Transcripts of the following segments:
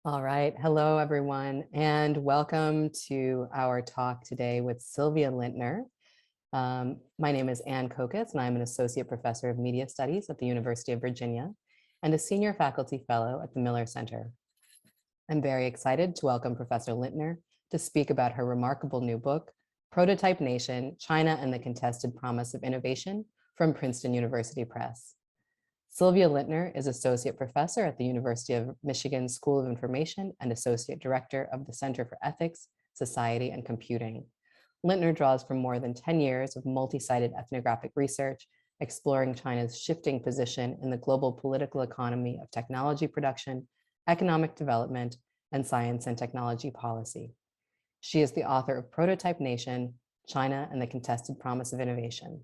All right. Hello, everyone, and welcome to our talk today with Silvia Lindtner. My name is Ann Kokis, and I'm an associate professor of media studies at the University of Virginia and a senior faculty fellow at the Miller Center. I'm very excited to welcome Professor Lindtner to speak about her remarkable new book, Prototype Nation, China and the Contested Promise of Innovation, from Princeton University Press. Silvia Lindtner is Associate Professor at the University of Michigan School of Information and Associate Director of the Center for Ethics, Society, and Computing. Lindtner draws from more than 10 years of multi-sided ethnographic research, exploring China's shifting position in the global political economy of technology production, economic development, and science and technology policy. She is the author of Prototype Nation, China and the Contested Promise of Innovation.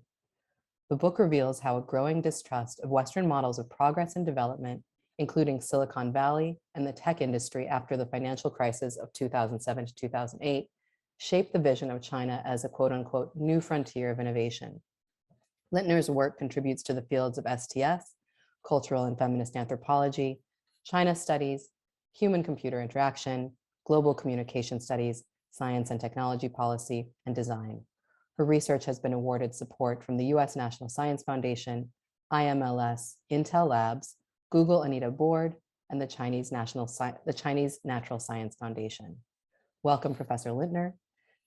The book reveals how a growing distrust of Western models of progress and development, including Silicon Valley and the tech industry after the financial crisis of 2007 to 2008, shaped the vision of China as a quote unquote new frontier of innovation. Lindtner's work contributes to the fields of STS, cultural and feminist anthropology, China studies, human-computer interaction, global communication studies, science and technology policy, and design. Her research has been awarded support from the US National Science Foundation, IMLS, Intel Labs, Google Anita Board, and the Chinese Natural Science Foundation. Welcome, Professor Lindtner.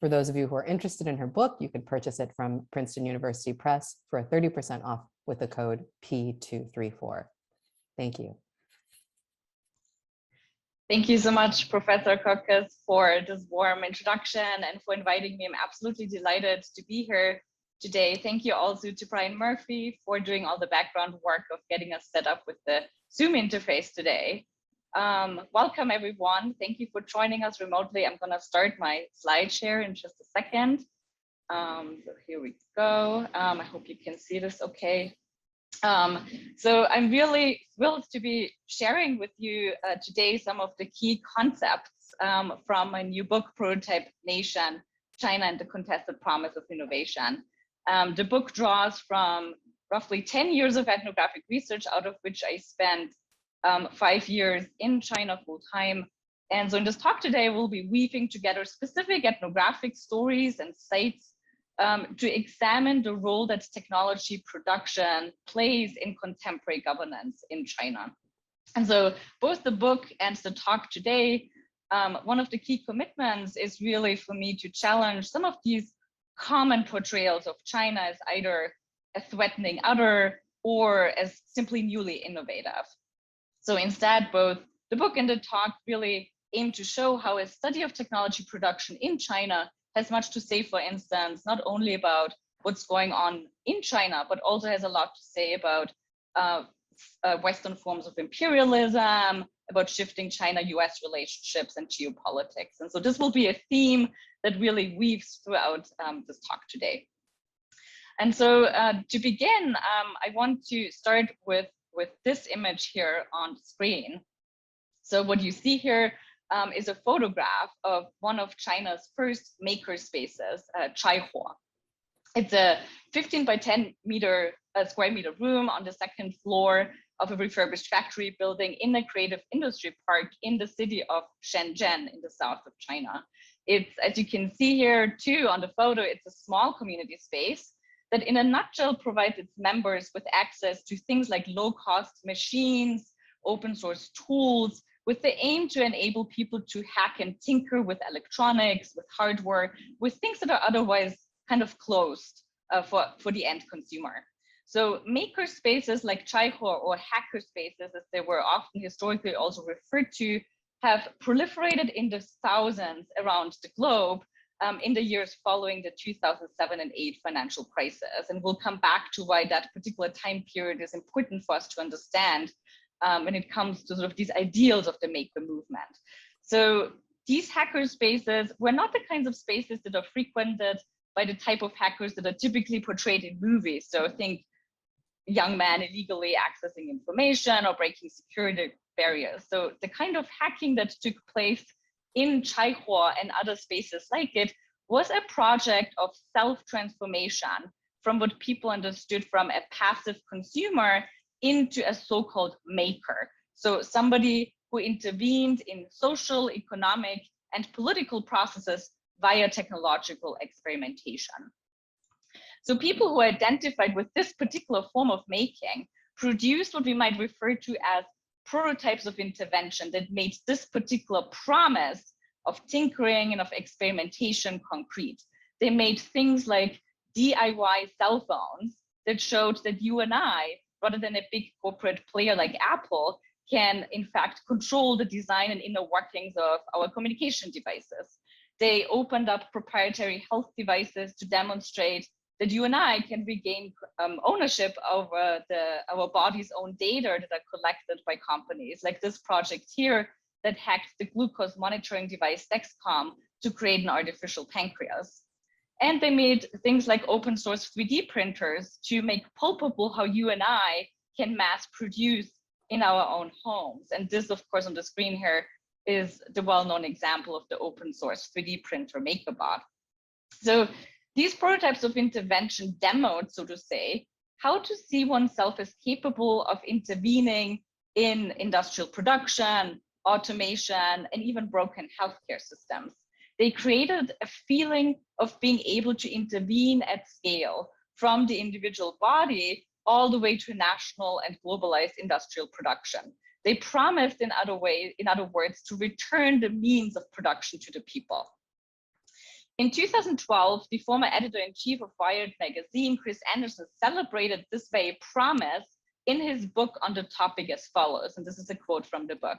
For those of you who are interested in her book, you can purchase it from Princeton University Press for a 30% off with the code P234. Thank you. Thank you so much, Professor Kokis, for this warm introduction and for inviting me. I'm absolutely delighted to be here today. Thank you also to Brian Murphy for doing all the background work of getting us set up with the Zoom interface today. Welcome, everyone. Thank you for joining us remotely. I'm going to start my slide share in just a second. So here we go. I hope you can see this okay. So I'm really thrilled to be sharing with you today some of the key concepts from my new book, Prototype Nation, China and the Contested Promise of Innovation. The book draws from roughly 10 years of ethnographic research, out of which I spent 5 years in China full time. And so in this talk today, we'll be weaving together specific ethnographic stories and sites to examine the role that technology production plays in contemporary governance in China. And so both the book and the talk today, one of the key commitments is really for me to challenge some of these common portrayals of China as either a threatening other or as simply newly innovative. So instead, both the book and the talk really aim to show how a study of technology production in China has much to say, for instance, not only about what's going on in China, but also has a lot to say about Western forms of imperialism, about shifting China-US relationships and geopolitics. And so this will be a theme that really weaves throughout this talk today. And so to begin, I want to start with this image here on the screen. So what you see here is a photograph of one of China's first maker spaces, Chaihua. It's a 15 by 10 square meter room on the second floor of a refurbished factory building in a creative industry park in the city of Shenzhen in the south of China. It's, as you can see here too on the photo, it's a small community space that in a nutshell provides its members with access to things like low-cost machines, open source tools, with the aim to enable people to hack and tinker with electronics, with hardware, with things that are otherwise kind of closed for the end consumer. So maker spaces like Chaihua, or hacker spaces, as they were often historically also referred to, have proliferated in the thousands around the globe in the years following the 2007 and 8 financial crisis. And we'll come back to why that particular time period is important for us to understand when it comes to sort of these ideals of the maker movement. So these hacker spaces were not the kinds of spaces that are frequented by the type of hackers that are typically portrayed in movies. So think young men illegally accessing information or breaking security barriers. So the kind of hacking that took place in Chaihua and other spaces like it was a project of self-transformation from what people understood from a passive consumer into a so-called maker. So somebody who intervened in social, economic, and political processes via technological experimentation. So people who identified with this particular form of making produced what we might refer to as prototypes of intervention that made this particular promise of tinkering and of experimentation concrete. They made things like DIY cell phones that showed that you and I, rather than a big corporate player like Apple, can in fact control the design and inner workings of our communication devices. They opened up proprietary health devices to demonstrate that you and I can regain ownership over our body's own data that are collected by companies, like this project here that hacked the glucose monitoring device Dexcom to create an artificial pancreas. And they made things like open source 3D printers to make palpable how you and I can mass produce in our own homes. And this, of course, on the screen here is the well-known example of the open source 3D printer MakerBot. So these prototypes of intervention demoed, so to say, how to see oneself as capable of intervening in industrial production, automation, and even broken healthcare systems. They created a feeling of being able to intervene at scale from the individual body all the way to national and globalized industrial production. They promised, in other words, to return the means of production to the people. In 2012, the former editor-in-chief of Wired magazine, Chris Anderson, celebrated this very promise in his book on the topic as follows, and this is a quote from the book.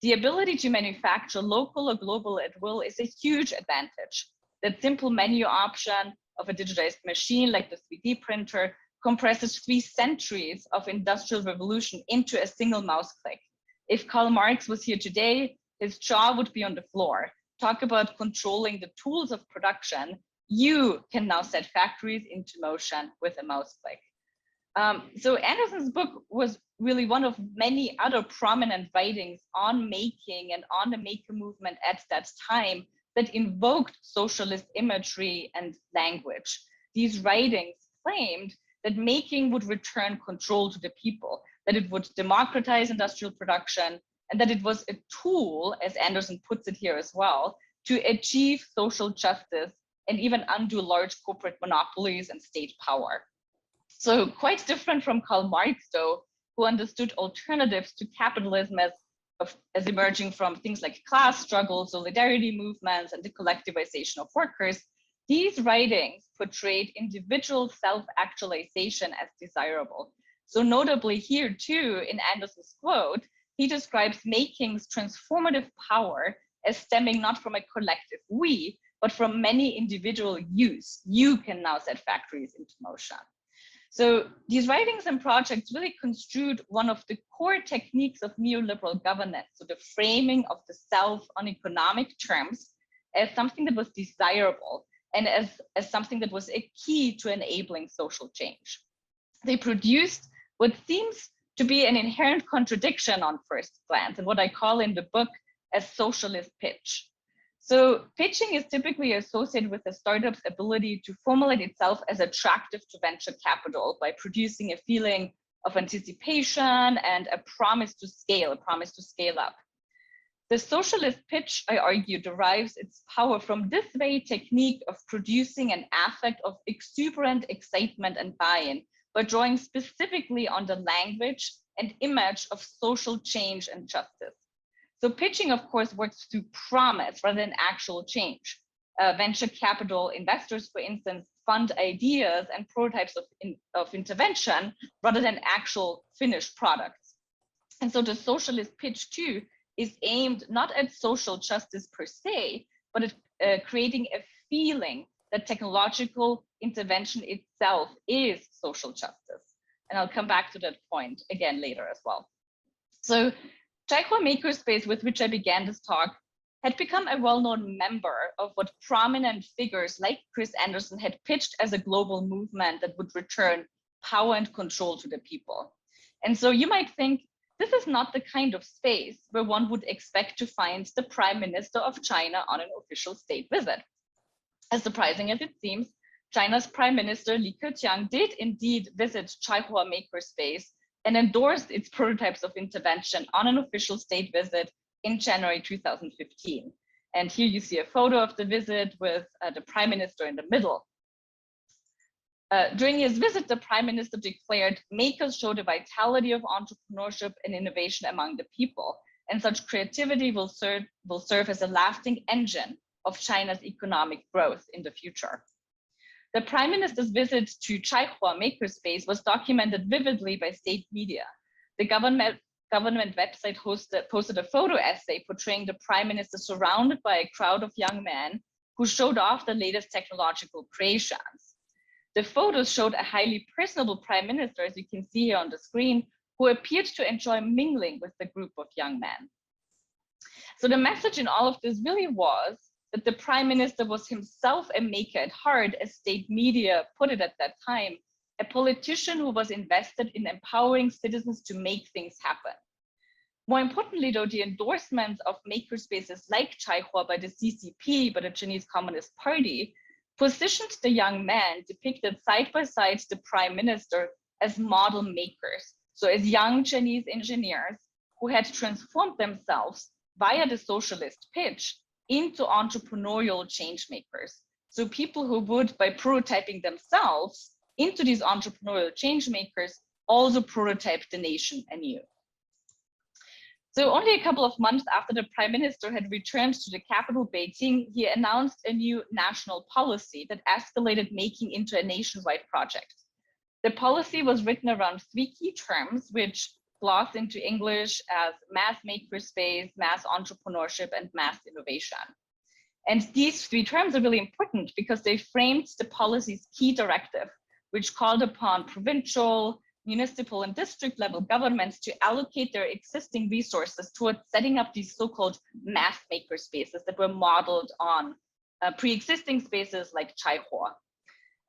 The ability to manufacture local or global at will is a huge advantage. That simple menu option of a digitized machine like the 3D printer compresses 3 centuries of industrial revolution into a single mouse click. If Karl Marx was here today, his jaw would be on the floor. Talk about controlling the tools of production. You can now set factories into motion with a mouse click. So Anderson's book was really one of many other prominent writings on making and on the maker movement at that time that invoked socialist imagery and language. These writings claimed that making would return control to the people, that it would democratize industrial production, and that it was a tool, as Anderson puts it here as well, to achieve social justice and even undo large corporate monopolies and state power. So quite different from Karl Marx, though, who understood alternatives to capitalism as emerging from things like class struggles, solidarity movements, and the collectivization of workers. These writings portrayed individual self-actualization as desirable. So notably here too, in Anderson's quote, he describes making's transformative power as stemming not from a collective we, but from many individual yous. You can now set factories into motion. So these writings and projects really construed one of the core techniques of neoliberal governance, so the framing of the self on economic terms as something that was desirable and as something that was a key to enabling social change. They produced what seems to be an inherent contradiction on first glance, and what I call in the book a socialist pitch. So pitching is typically associated with a startup's ability to formulate itself as attractive to venture capital by producing a feeling of anticipation and a promise to scale up. The socialist pitch, I argue, derives its power from this very technique of producing an affect of exuberant excitement and buy-in by drawing specifically on the language and image of social change and justice. So pitching, of course, works through promise rather than actual change. Venture capital investors, for instance, fund ideas and prototypes of intervention rather than actual finished products. And so the socialist pitch too is aimed not at social justice per se, but at creating a feeling that technological intervention itself is social justice. And I'll come back to that point again later as well. So Chaikhua Makerspace, with which I began this talk, had become a well-known member of what prominent figures like Chris Anderson had pitched as a global movement that would return power and control to the people. And so you might think, this is not the kind of space where one would expect to find the Prime Minister of China on an official state visit. As surprising as it seems, China's Prime Minister Li Keqiang did indeed visit Chaikhua Makerspace and endorsed its prototypes of intervention on an official state visit in January 2015. And here you see a photo of the visit with the Prime Minister in the middle. During his visit, the Prime Minister declared, "Makers show the vitality of entrepreneurship and innovation among the people, and such creativity will serve as a lasting engine of China's economic growth in the future." The Prime Minister's visit to Chaihua Makerspace was documented vividly by state media. The government website posted a photo essay portraying the Prime Minister surrounded by a crowd of young men who showed off the latest technological creations. The photos showed a highly personable Prime Minister, as you can see here on the screen, who appeared to enjoy mingling with the group of young men. So the message in all of this really was that the Prime Minister was himself a maker at heart, as state media put it at that time, a politician who was invested in empowering citizens to make things happen. More importantly, though, the endorsements of makerspaces like Chaihua by the CCP, by the Chinese Communist Party, positioned the young men depicted side by side the Prime Minister as model makers, so as young Chinese engineers who had transformed themselves via the socialist pitch into entrepreneurial change makers. So people who would, by prototyping themselves into these entrepreneurial change makers, also prototype the nation anew. So only a couple of months after the Prime Minister had returned to the capital, Beijing, he announced a new national policy that escalated making into a nationwide project. The policy was written around 3 key terms, which glossed into English as mass makerspace, mass entrepreneurship, and mass innovation. And these 3 terms are really important because they framed the policy's key directive, which called upon provincial, municipal, and district level governments to allocate their existing resources towards setting up these so-called mass maker spaces that were modeled on pre-existing spaces like Chaihua.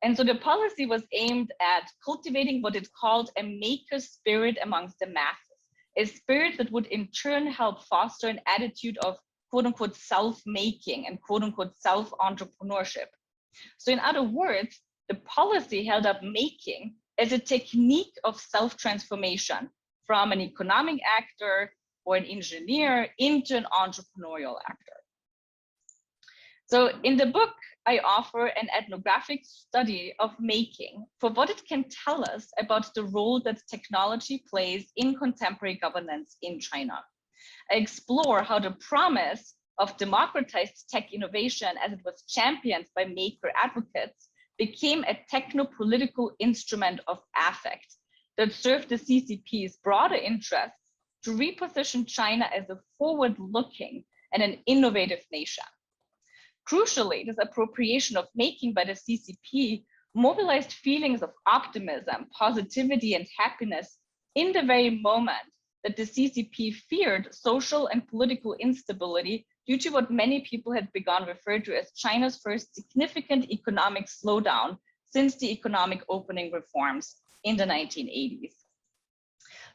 And so the policy was aimed at cultivating what it called a maker spirit amongst the masses, a spirit that would in turn help foster an attitude of quote unquote self-making and quote unquote self-entrepreneurship. So in other words, the policy held up making as a technique of self-transformation from an economic actor or an engineer into an entrepreneurial actor. So in the book, I offer an ethnographic study of making for what it can tell us about the role that technology plays in contemporary governance in China. I explore how the promise of democratized tech innovation, as it was championed by maker advocates, became a techno-political instrument of affect that served the CCP's broader interests to reposition China as a forward-looking and an innovative nation. Crucially, this appropriation of making by the CCP mobilized feelings of optimism, positivity, and happiness in the very moment that the CCP feared social and political instability due to what many people had begun referred to as China's first significant economic slowdown since the economic opening reforms in the 1980s.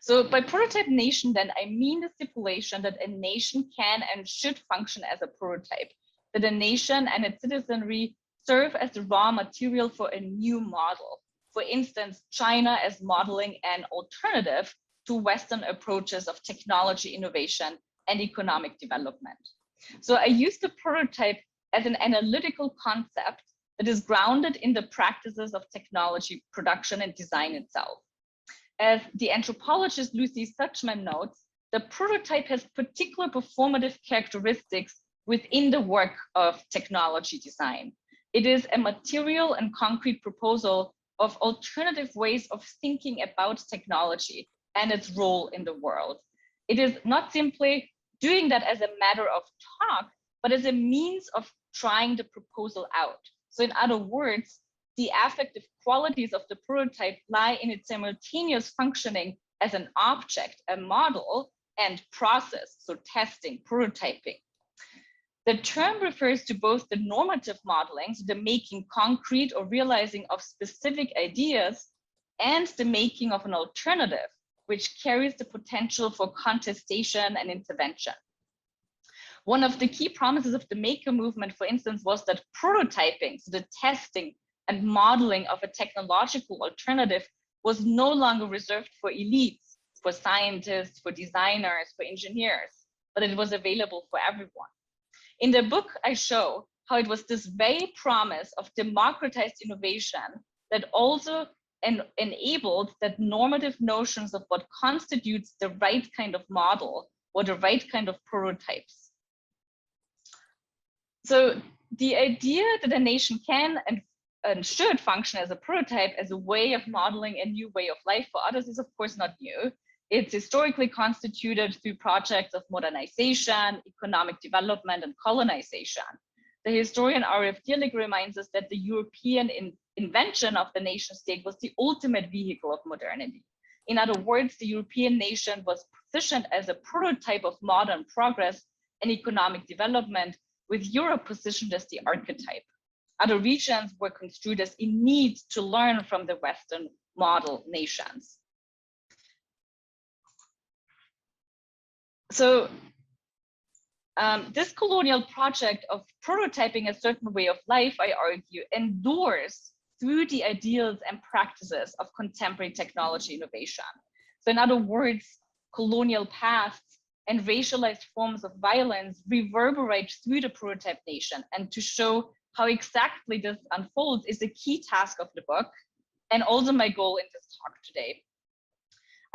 So by prototype nation, then, I mean the stipulation that a nation can and should function as a prototype, that a nation and its citizenry serve as the raw material for a new model. For instance, China as modeling an alternative to Western approaches of technology innovation and economic development. So I use the prototype as an analytical concept that is grounded in the practices of technology production and design itself. As the anthropologist Lucy Suchman notes, the prototype has particular performative characteristics within the work of technology design. It is a material and concrete proposal of alternative ways of thinking about technology and its role in the world. It is not simply doing that as a matter of talk, but as a means of trying the proposal out. So in other words, the affective qualities of the prototype lie in its simultaneous functioning as an object, a model, and process, so testing, prototyping. The term refers to both the normative modeling, so the making concrete or realizing of specific ideas, and the making of an alternative, which carries the potential for contestation and intervention. One of the key promises of the maker movement, for instance, was that prototyping, so the testing and modeling of a technological alternative, was no longer reserved for elites, for scientists, for designers, for engineers, but it was available for everyone. In the book, I show how it was this very promise of democratized innovation that also enabled that normative notions of what constitutes the right kind of model or the right kind of prototypes. So the idea that a nation can and should function as a prototype, as a way of modeling a new way of life for others, is of course not new. It's historically constituted through projects of modernization, economic development, and colonization. The historian R.F. Dierlich reminds us that the European invention of the nation state was the ultimate vehicle of modernity. In other words, the European nation was positioned as a prototype of modern progress and economic development, with Europe positioned as the archetype. Other regions were construed as in need to learn from the Western model nations. So this colonial project of prototyping a certain way of life, I argue, endures through the ideals and practices of contemporary technology innovation. So in other words, colonial pasts and racialized forms of violence reverberate through the prototype nation. And to show how exactly this unfolds is a key task of the book, and also my goal in this talk today.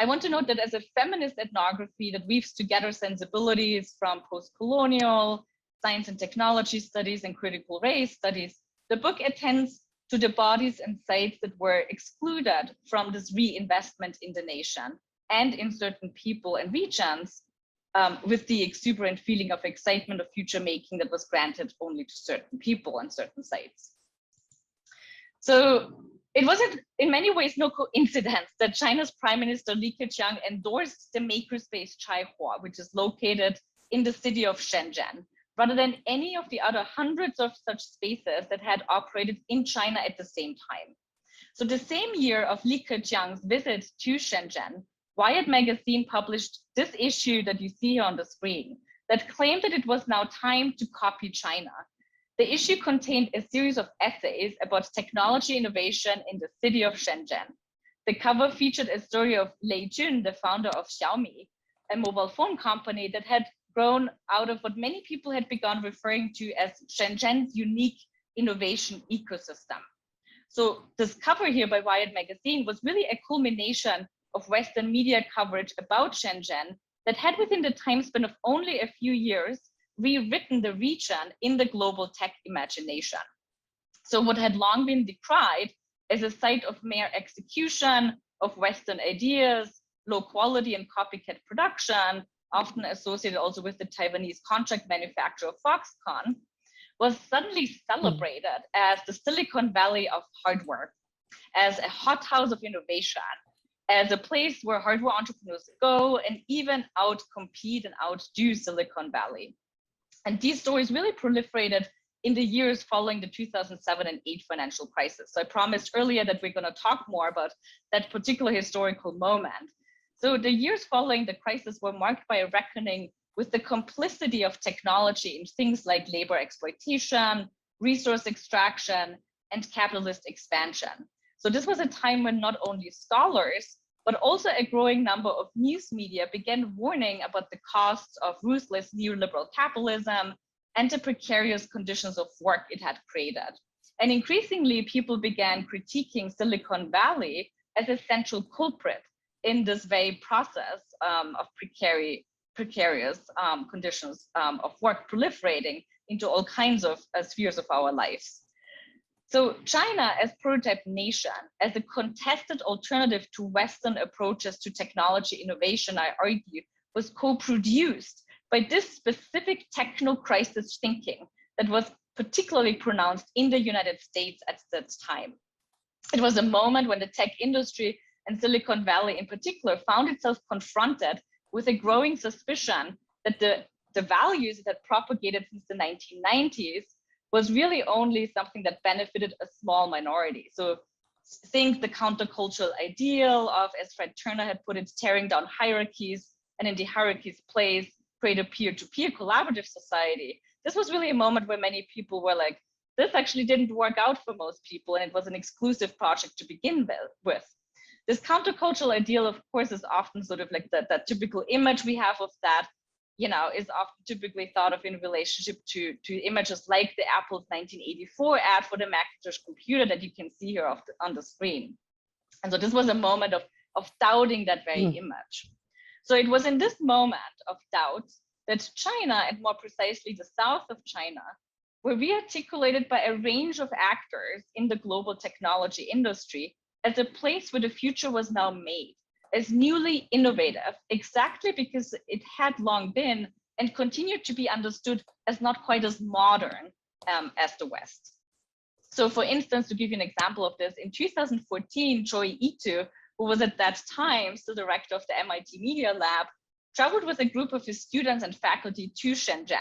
I want to note that as a feminist ethnography that weaves together sensibilities from post-colonial, science and technology studies, and critical race studies, the book attends to the bodies and sites that were excluded from this reinvestment in the nation and in certain people and regions, with the exuberant feeling of excitement of future making that was granted only to certain people and certain sites. So it wasn't in many ways no coincidence that China's Prime Minister Li Keqiang endorsed the makerspace Chaihua, which is located in the city of Shenzhen, rather than any of the other hundreds of such spaces that had operated in China at the same time. So the same year of Li Keqiang's visit to Shenzhen, Wired magazine published this issue that you see here on the screen that claimed that it was now time to copy China. The issue contained a series of essays about technology innovation in the city of Shenzhen. The cover featured a story of Lei Jun, the founder of Xiaomi, a mobile phone company that had grown out of what many people had begun referring to as Shenzhen's unique innovation ecosystem. So this cover here by Wired magazine was really a culmination of Western media coverage about Shenzhen that had within the time span of only a few years rewritten the region in the global tech imagination. So what had long been decried as a site of mere execution of Western ideas, low quality and copycat production, often associated also with the Taiwanese contract manufacturer Foxconn, was suddenly celebrated as the Silicon Valley of hardware, as a hothouse of innovation, as a place where hardware entrepreneurs go and even outcompete and outdo Silicon Valley. And these stories really proliferated in the years following the 2007 and 2008 financial crisis. So I promised earlier that we're going to talk more about that particular historical moment. So the years following the crisis were marked by a reckoning with the complicity of technology in things like labor exploitation, resource extraction, and capitalist expansion. So this was a time when not only scholars, but also a growing number of news media began warning about the costs of ruthless neoliberal capitalism and the precarious conditions of work it had created. And increasingly, people began critiquing Silicon Valley as a central culprit in this very process of precarious conditions of work proliferating into all kinds of spheres of our lives. So China as prototype nation, as a contested alternative to Western approaches to technology innovation, I argue, was co-produced by this specific techno-crisis thinking that was particularly pronounced in the United States at that time. It was a moment when the tech industry and Silicon Valley in particular found itself confronted with a growing suspicion that the values it had propagated since the 1990s was really only something that benefited a small minority. So think the countercultural ideal of, as Fred Turner had put it, tearing down hierarchies and in the hierarchy's place, create a peer-to-peer collaborative society. This was really a moment where many people were like, this actually didn't work out for most people and it was an exclusive project to begin with. This countercultural ideal, of course, is often sort of like that typical image we have of that, is often typically thought of in relationship to images like the Apple's 1984 ad for the Macintosh computer that you can see here on the screen. And so this was a moment of doubting that very image. So it was in this moment of doubt that China, and more precisely the south of China, were re-articulated by a range of actors in the global technology industry as a place where the future was now made, as newly innovative, exactly because it had long been and continued to be understood as not quite as modern as the West. So for instance, to give you an example of this, in 2014, Choi Itu, who was at that time still director of the MIT Media Lab, traveled with a group of his students and faculty to Shenzhen.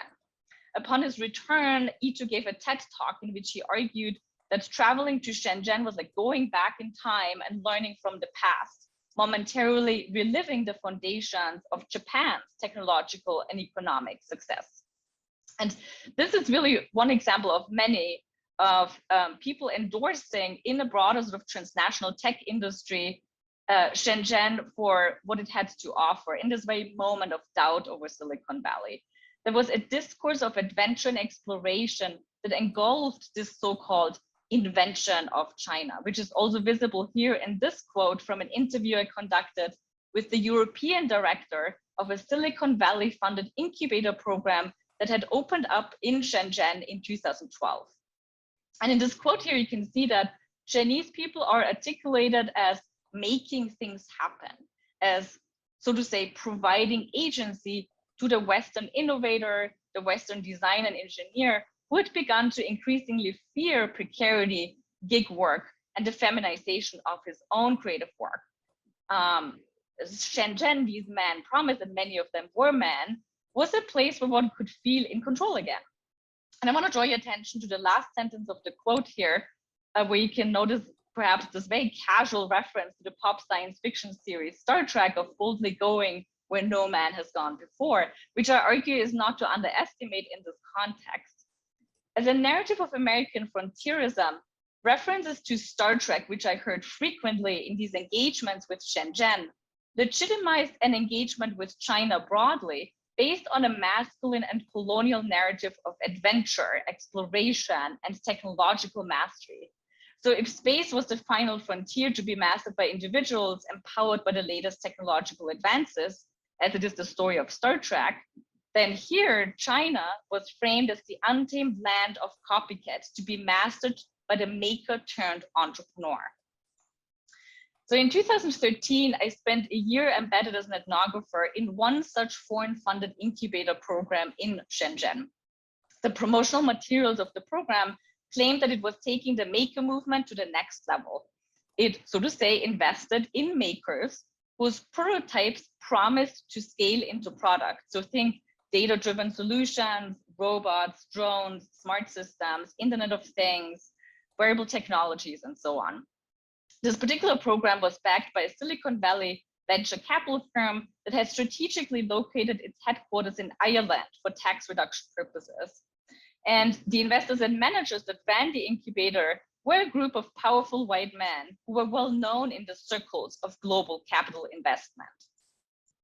Upon his return, Itu gave a TED talk in which he argued that traveling to Shenzhen was like going back in time and learning from the past, momentarily reliving the foundations of Japan's technological and economic success. And this is really one example of many of people endorsing in the broader sort of transnational tech industry Shenzhen for what it had to offer in this very moment of doubt over Silicon Valley. There was a discourse of adventure and exploration that engulfed this so-called invention of China, which is also visible here in this quote from an interview I conducted with the European director of a Silicon Valley funded incubator program that had opened up in Shenzhen in 2012. And in this quote here, you can see that Chinese people are articulated as making things happen, as, so to say, providing agency to the Western innovator, the Western design and engineer, who had begun to increasingly fear precarity, gig work, and the feminization of his own creative work. Shenzhen, these men promised, and many of them were men, was a place where one could feel in control again. And I want to draw your attention to the last sentence of the quote here, where you can notice perhaps this very casual reference to the pop science fiction series Star Trek of boldly going where no man has gone before, which I argue is not to underestimate in this context. As a narrative of American frontierism, references to Star Trek, which I heard frequently in these engagements with Shenzhen, legitimized an engagement with China broadly based on a masculine and colonial narrative of adventure, exploration, and technological mastery. So if space was the final frontier to be mastered by individuals empowered by the latest technological advances, as it is the story of Star Trek, then here China was framed as the untamed land of copycats to be mastered by the maker turned entrepreneur. So in 2013, I spent a year embedded as an ethnographer in one such foreign-funded incubator program in Shenzhen. The promotional materials of the program claimed that it was taking the maker movement to the next level. It, so to say, invested in makers whose prototypes promised to scale into products. So think data-driven solutions, robots, drones, smart systems, Internet of Things, wearable technologies, and so on. This particular program was backed by a Silicon Valley venture capital firm that had strategically located its headquarters in Ireland for tax reduction purposes. And the investors and managers that ran the incubator were a group of powerful white men who were well known in the circles of global capital investment.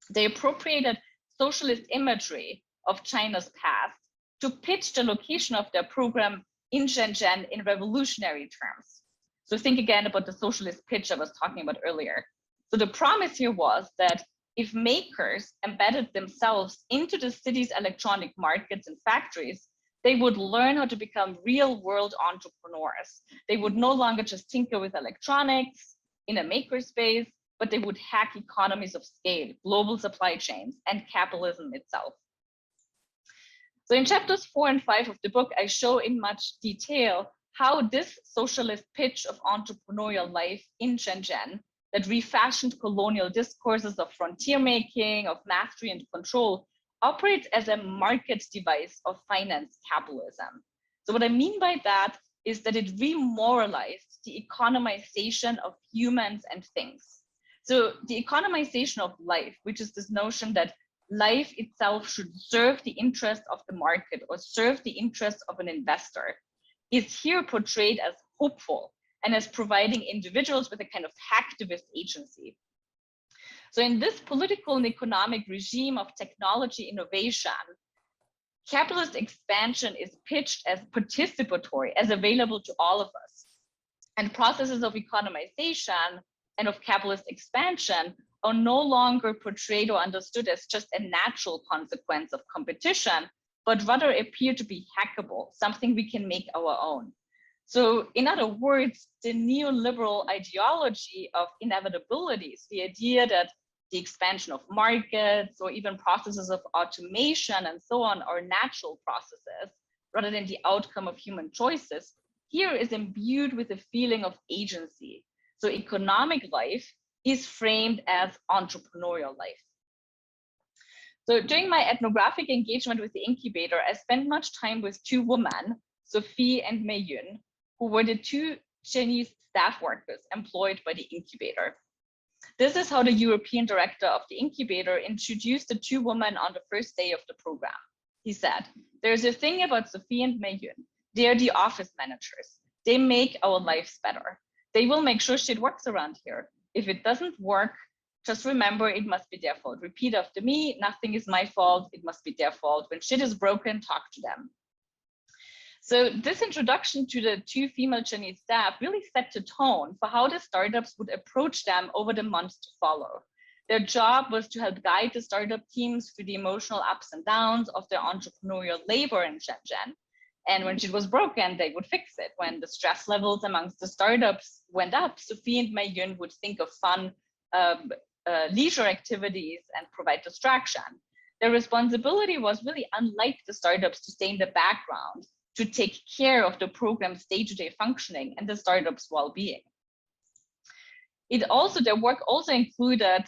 They appropriated socialist imagery of China's past to pitch the location of their program in Shenzhen in revolutionary terms. So think again about the socialist pitch I was talking about earlier. So the promise here was that if makers embedded themselves into the city's electronic markets and factories, they would learn how to become real world entrepreneurs. They would no longer just tinker with electronics in a makerspace, but they would hack economies of scale, global supply chains, and capitalism itself. So in chapters 4 and 5 of the book, I show in much detail how this socialist pitch of entrepreneurial life in Shenzhen that refashioned colonial discourses of frontier making, of mastery and control, operates as a market device of finance capitalism. So what I mean by that is that it remoralized the economization of humans and things. So the economization of life, which is this notion that life itself should serve the interest of the market or serve the interest of an investor, is here portrayed as hopeful, and as providing individuals with a kind of hacktivist agency. So in this political and economic regime of technology innovation, capitalist expansion is pitched as participatory, as available to all of us. And processes of economization and of capitalist expansion are no longer portrayed or understood as just a natural consequence of competition, but rather appear to be hackable, something we can make our own. So in other words, the neoliberal ideology of inevitabilities, the idea that the expansion of markets or even processes of automation and so on are natural processes rather than the outcome of human choices, here is imbued with a feeling of agency. So economic life is framed as entrepreneurial life. So during my ethnographic engagement with the incubator, I spent much time with two women, Sophie and Mei Yun, who were the two Chinese staff workers employed by the incubator. This is how the European director of the incubator introduced the two women on the first day of the program. He said, "There's a thing about Sophie and Mei Yun. They're the office managers. They make our lives better. They will make sure shit works around here. If it doesn't work, just remember it must be their fault. Repeat after me, nothing is my fault, it must be their fault. When shit is broken, talk to them." So this introduction to the two female Chinese staff really set the tone for how the startups would approach them over the months to follow. Their job was to help guide the startup teams through the emotional ups and downs of their entrepreneurial labor in Shenzhen. And when shit was broken, they would fix it. When the stress levels amongst the startups went up, Sophie and Mei Yun would think of fun leisure activities and provide distraction. Their responsibility was really, unlike the startups, to stay in the background, to take care of the program's day-to-day functioning and the startup's well-being. Their work also included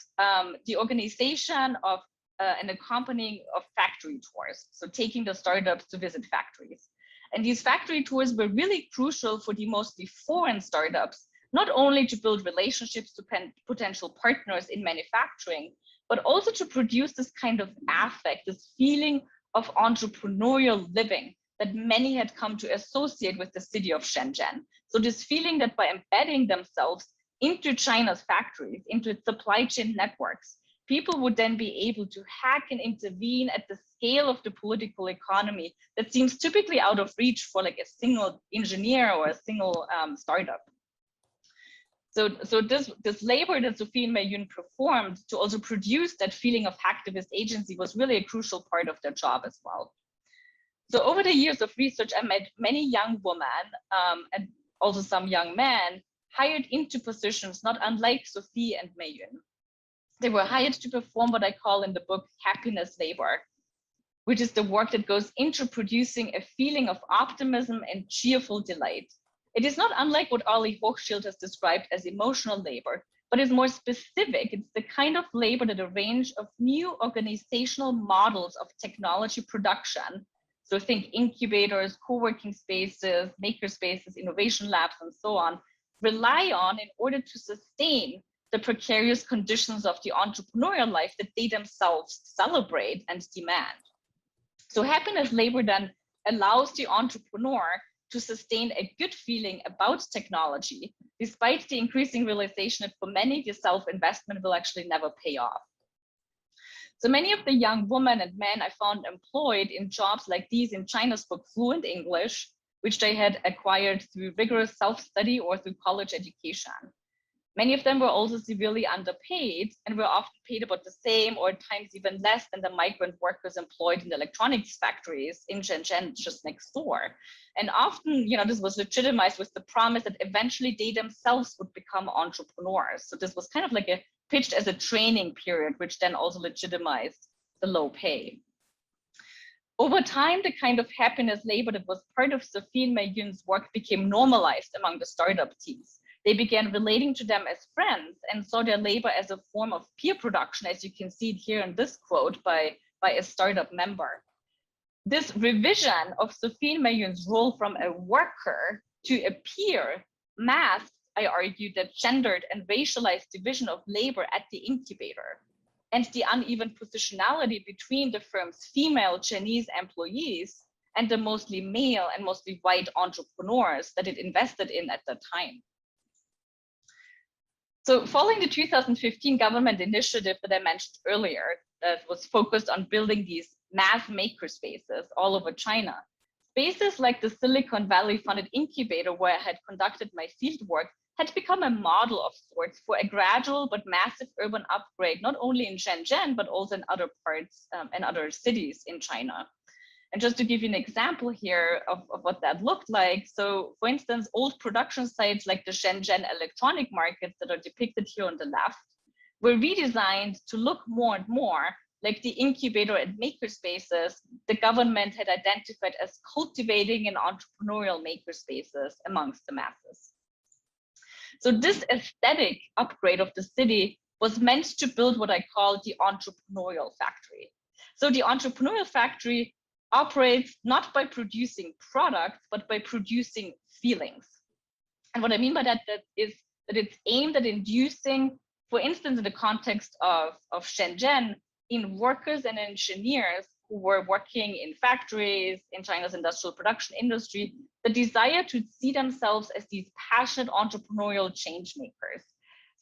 the organization of and accompanying of factory tours, so taking the startups to visit factories. And these factory tours were really crucial for the mostly foreign startups, not only to build relationships to potential partners in manufacturing, but also to produce this kind of affect, this feeling of entrepreneurial living that many had come to associate with the city of Shenzhen. So this feeling that by embedding themselves into China's factories, into its supply chain networks, people would then be able to hack and intervene at the scale of the political economy that seems typically out of reach for like a single engineer or a single startup. So this labor that Sophie and Mei Yun performed to also produce that feeling of hacktivist agency was really a crucial part of their job as well. So over the years of research, I met many young women and also some young men hired into positions not unlike Sophie and Mei Yun. They were hired to perform what I call in the book happiness labor, which is the work that goes into producing a feeling of optimism and cheerful delight. It is not unlike what Arlie Hochschild has described as emotional labor, but is more specific. It's the kind of labor that a range of new organizational models of technology production, so think incubators, co-working spaces, maker spaces, innovation labs, and so on, rely on in order to sustain the precarious conditions of the entrepreneurial life that they themselves celebrate and demand. So happiness labor then allows the entrepreneur to sustain a good feeling about technology, despite the increasing realization that for many, the self-investment will actually never pay off. So many of the young women and men I found employed in jobs like these in China spoke fluent English, which they had acquired through rigorous self-study or through college education. Many of them were also severely underpaid and were often paid about the same or at times even less than the migrant workers employed in the electronics factories in Shenzhen just next door. And often, this was legitimized with the promise that eventually they themselves would become entrepreneurs. So this was kind of like pitched as a training period, which then also legitimized the low pay. Over time, the kind of happiness labor that was part of Sophie and Mei Yun's work became normalized among the startup teams. They began relating to them as friends and saw their labor as a form of peer production, as you can see here in this quote by a startup member. This revision of Sophie and Mei Yun's role from a worker to a peer masked, I argue, that gendered and racialized division of labor at the incubator and the uneven positionality between the firm's female Chinese employees and the mostly male and mostly white entrepreneurs that it invested in at the time. So following the 2015 government initiative that I mentioned earlier, that was focused on building these mass maker spaces all over China, spaces like the Silicon Valley funded incubator where I had conducted my fieldwork had become a model of sorts for a gradual but massive urban upgrade, not only in Shenzhen, but also in other parts and other cities in China. And just to give you an example here of what that looked like. So for instance, old production sites like the Shenzhen electronic markets that are depicted here on the left were redesigned to look more and more like the incubator and maker spaces the government had identified as cultivating and entrepreneurial maker spaces amongst the masses. So this aesthetic upgrade of the city was meant to build what I call the entrepreneurial factory. So the entrepreneurial factory operates not by producing products, but by producing feelings. And what I mean by that is that it's aimed at inducing, for instance, in the context of Shenzhen, in workers and engineers who were working in factories, in China's industrial production industry, the desire to see themselves as these passionate entrepreneurial change makers.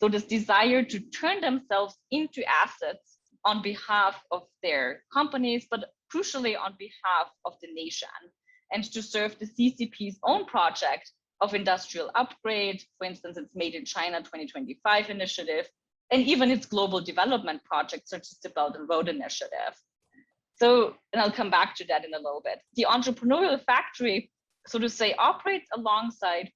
So this desire to turn themselves into assets on behalf of their companies, but crucially on behalf of the nation, and to serve the CCP's own project of industrial upgrade, for instance, its Made in China 2025 initiative, and even its global development projects such as the Belt and Road Initiative. So, and I'll come back to that in a little bit. The entrepreneurial factory, so to say, operates alongside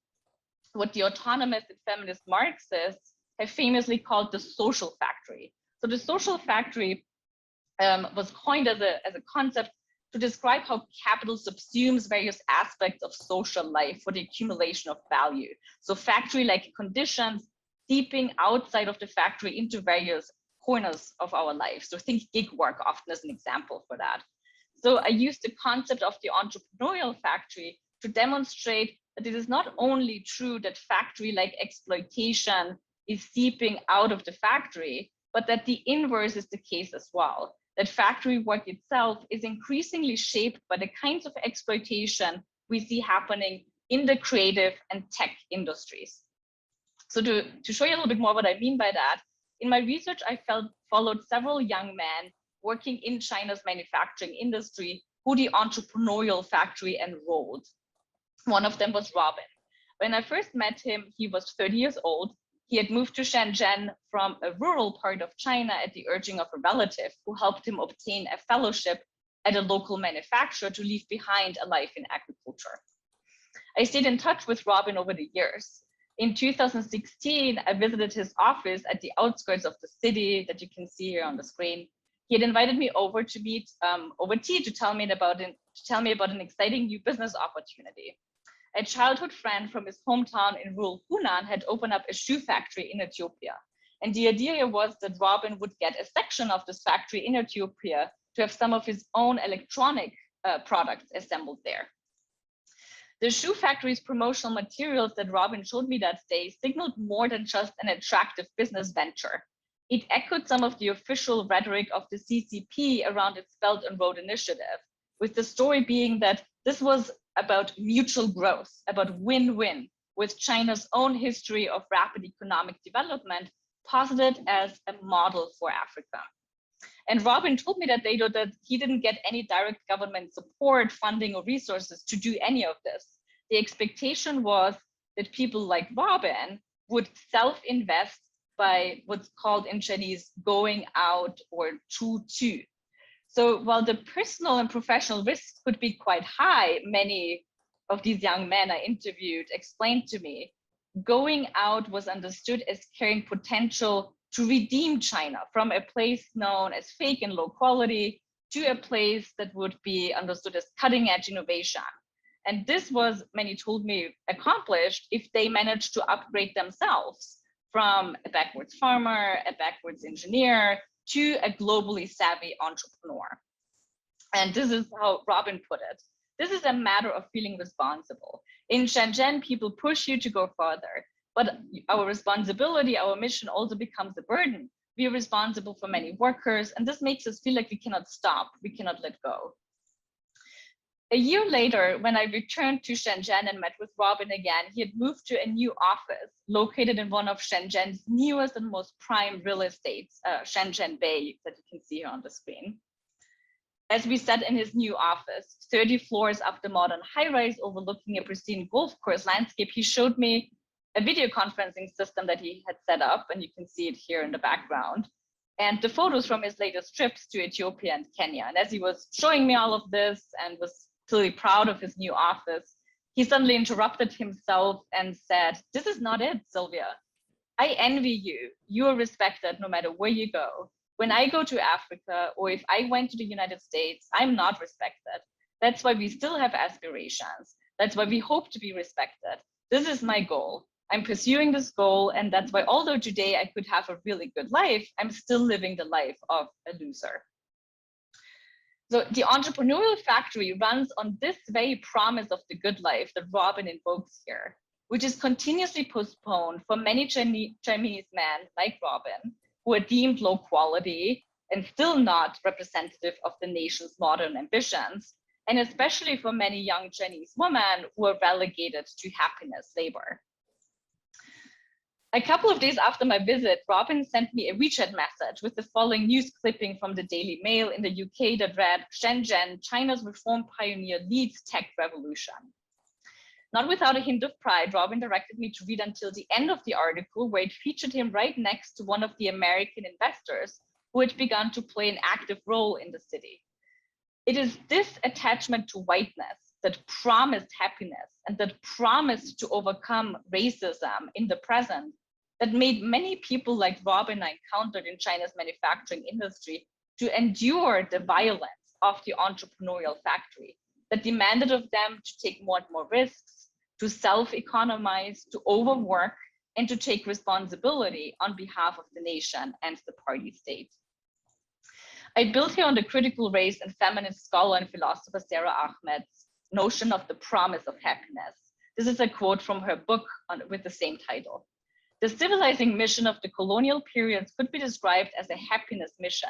what the autonomous and feminist Marxists have famously called the social factory. So the social factory was coined as a concept to describe how capital subsumes various aspects of social life for the accumulation of value. So factory-like conditions seeping outside of the factory into various corners of our life. So think gig work often as an example for that. So I used the concept of the entrepreneurial factory to demonstrate that it is not only true that factory-like exploitation is seeping out of the factory, but that the inverse is the case as well. That factory work itself is increasingly shaped by the kinds of exploitation we see happening in the creative and tech industries. So to show you a little bit more what I mean by that, in my research, I followed several young men working in China's manufacturing industry who the entrepreneurial factory enrolled. One of them was Robin. When I first met him, he was 30 years old. He had moved to Shenzhen from a rural part of China at the urging of a relative who helped him obtain a fellowship at a local manufacturer to leave behind a life in agriculture. I stayed in touch with Robin over the years. In 2016, I visited his office at the outskirts of the city that you can see here on the screen. He had invited me over to meet over tea to tell me about an exciting new business opportunity. A childhood friend from his hometown in rural Hunan had opened up a shoe factory in Ethiopia. And the idea was that Robin would get a section of this factory in Ethiopia to have some of his own electronic products assembled there. The shoe factory's promotional materials that Robin showed me that day signaled more than just an attractive business venture. It echoed some of the official rhetoric of the CCP around its Belt and Road Initiative, with the story being that this was about mutual growth, about win-win, with China's own history of rapid economic development posited as a model for Africa. And Robin told me that day that he didn't get any direct government support, funding, or resources to do any of this. The expectation was that people like Robin would self-invest by what's called in Chinese going out or 2-2. So while the personal and professional risks could be quite high, many of these young men I interviewed explained to me, going out was understood as carrying potential to redeem China from a place known as fake and low quality to a place that would be understood as cutting edge innovation. And this was, many told me, accomplished if they managed to upgrade themselves from a backwards farmer, a backwards engineer, to a globally savvy entrepreneur. And this is how Robin put it. This is a matter of feeling responsible. In Shenzhen, people push you to go further, but our responsibility, our mission also becomes a burden. We are responsible for many workers, and this makes us feel like we cannot stop, we cannot let go. A year later, when I returned to Shenzhen and met with Robin again, he had moved to a new office located in one of Shenzhen's newest and most prime real estates, Shenzhen Bay, that you can see here on the screen. As we sat in his new office, 30 floors up the modern high-rise overlooking a pristine golf course landscape, he showed me a video conferencing system that he had set up, and you can see it here in the background, and the photos from his latest trips to Ethiopia and Kenya. And as he was showing me all of this and was clearly proud of his new office, he suddenly interrupted himself and said, "This is not it, Silvia. I envy you. You are respected no matter where you go. When I go to Africa, or if I went to the United States, I'm not respected. That's why we still have aspirations. That's why we hope to be respected. This is my goal. I'm pursuing this goal, and that's why although today I could have a really good life, I'm still living the life of a loser." So the entrepreneurial factory runs on this very promise of the good life that Robin invokes here, which is continuously postponed for many Chinese men like Robin, who are deemed low quality and still not representative of the nation's modern ambitions, and especially for many young Chinese women who are relegated to happiness labor. A couple of days after my visit, Robin sent me a WeChat message with the following news clipping from the Daily Mail in the UK that read, "Shenzhen, China's reform pioneer leads tech revolution." Not without a hint of pride, Robin directed me to read until the end of the article, where it featured him right next to one of the American investors who had begun to play an active role in the city. It is this attachment to whiteness that promised happiness and that promised to overcome racism in the present that made many people like Robin I encountered in China's manufacturing industry to endure the violence of the entrepreneurial factory that demanded of them to take more and more risks, to self-economize, to overwork, and to take responsibility on behalf of the nation and the party state. I built here on the critical race and feminist scholar and philosopher Sarah Ahmed's notion of the promise of happiness. This is a quote from her book with the same title. "The civilizing mission of the colonial periods could be described as a happiness mission.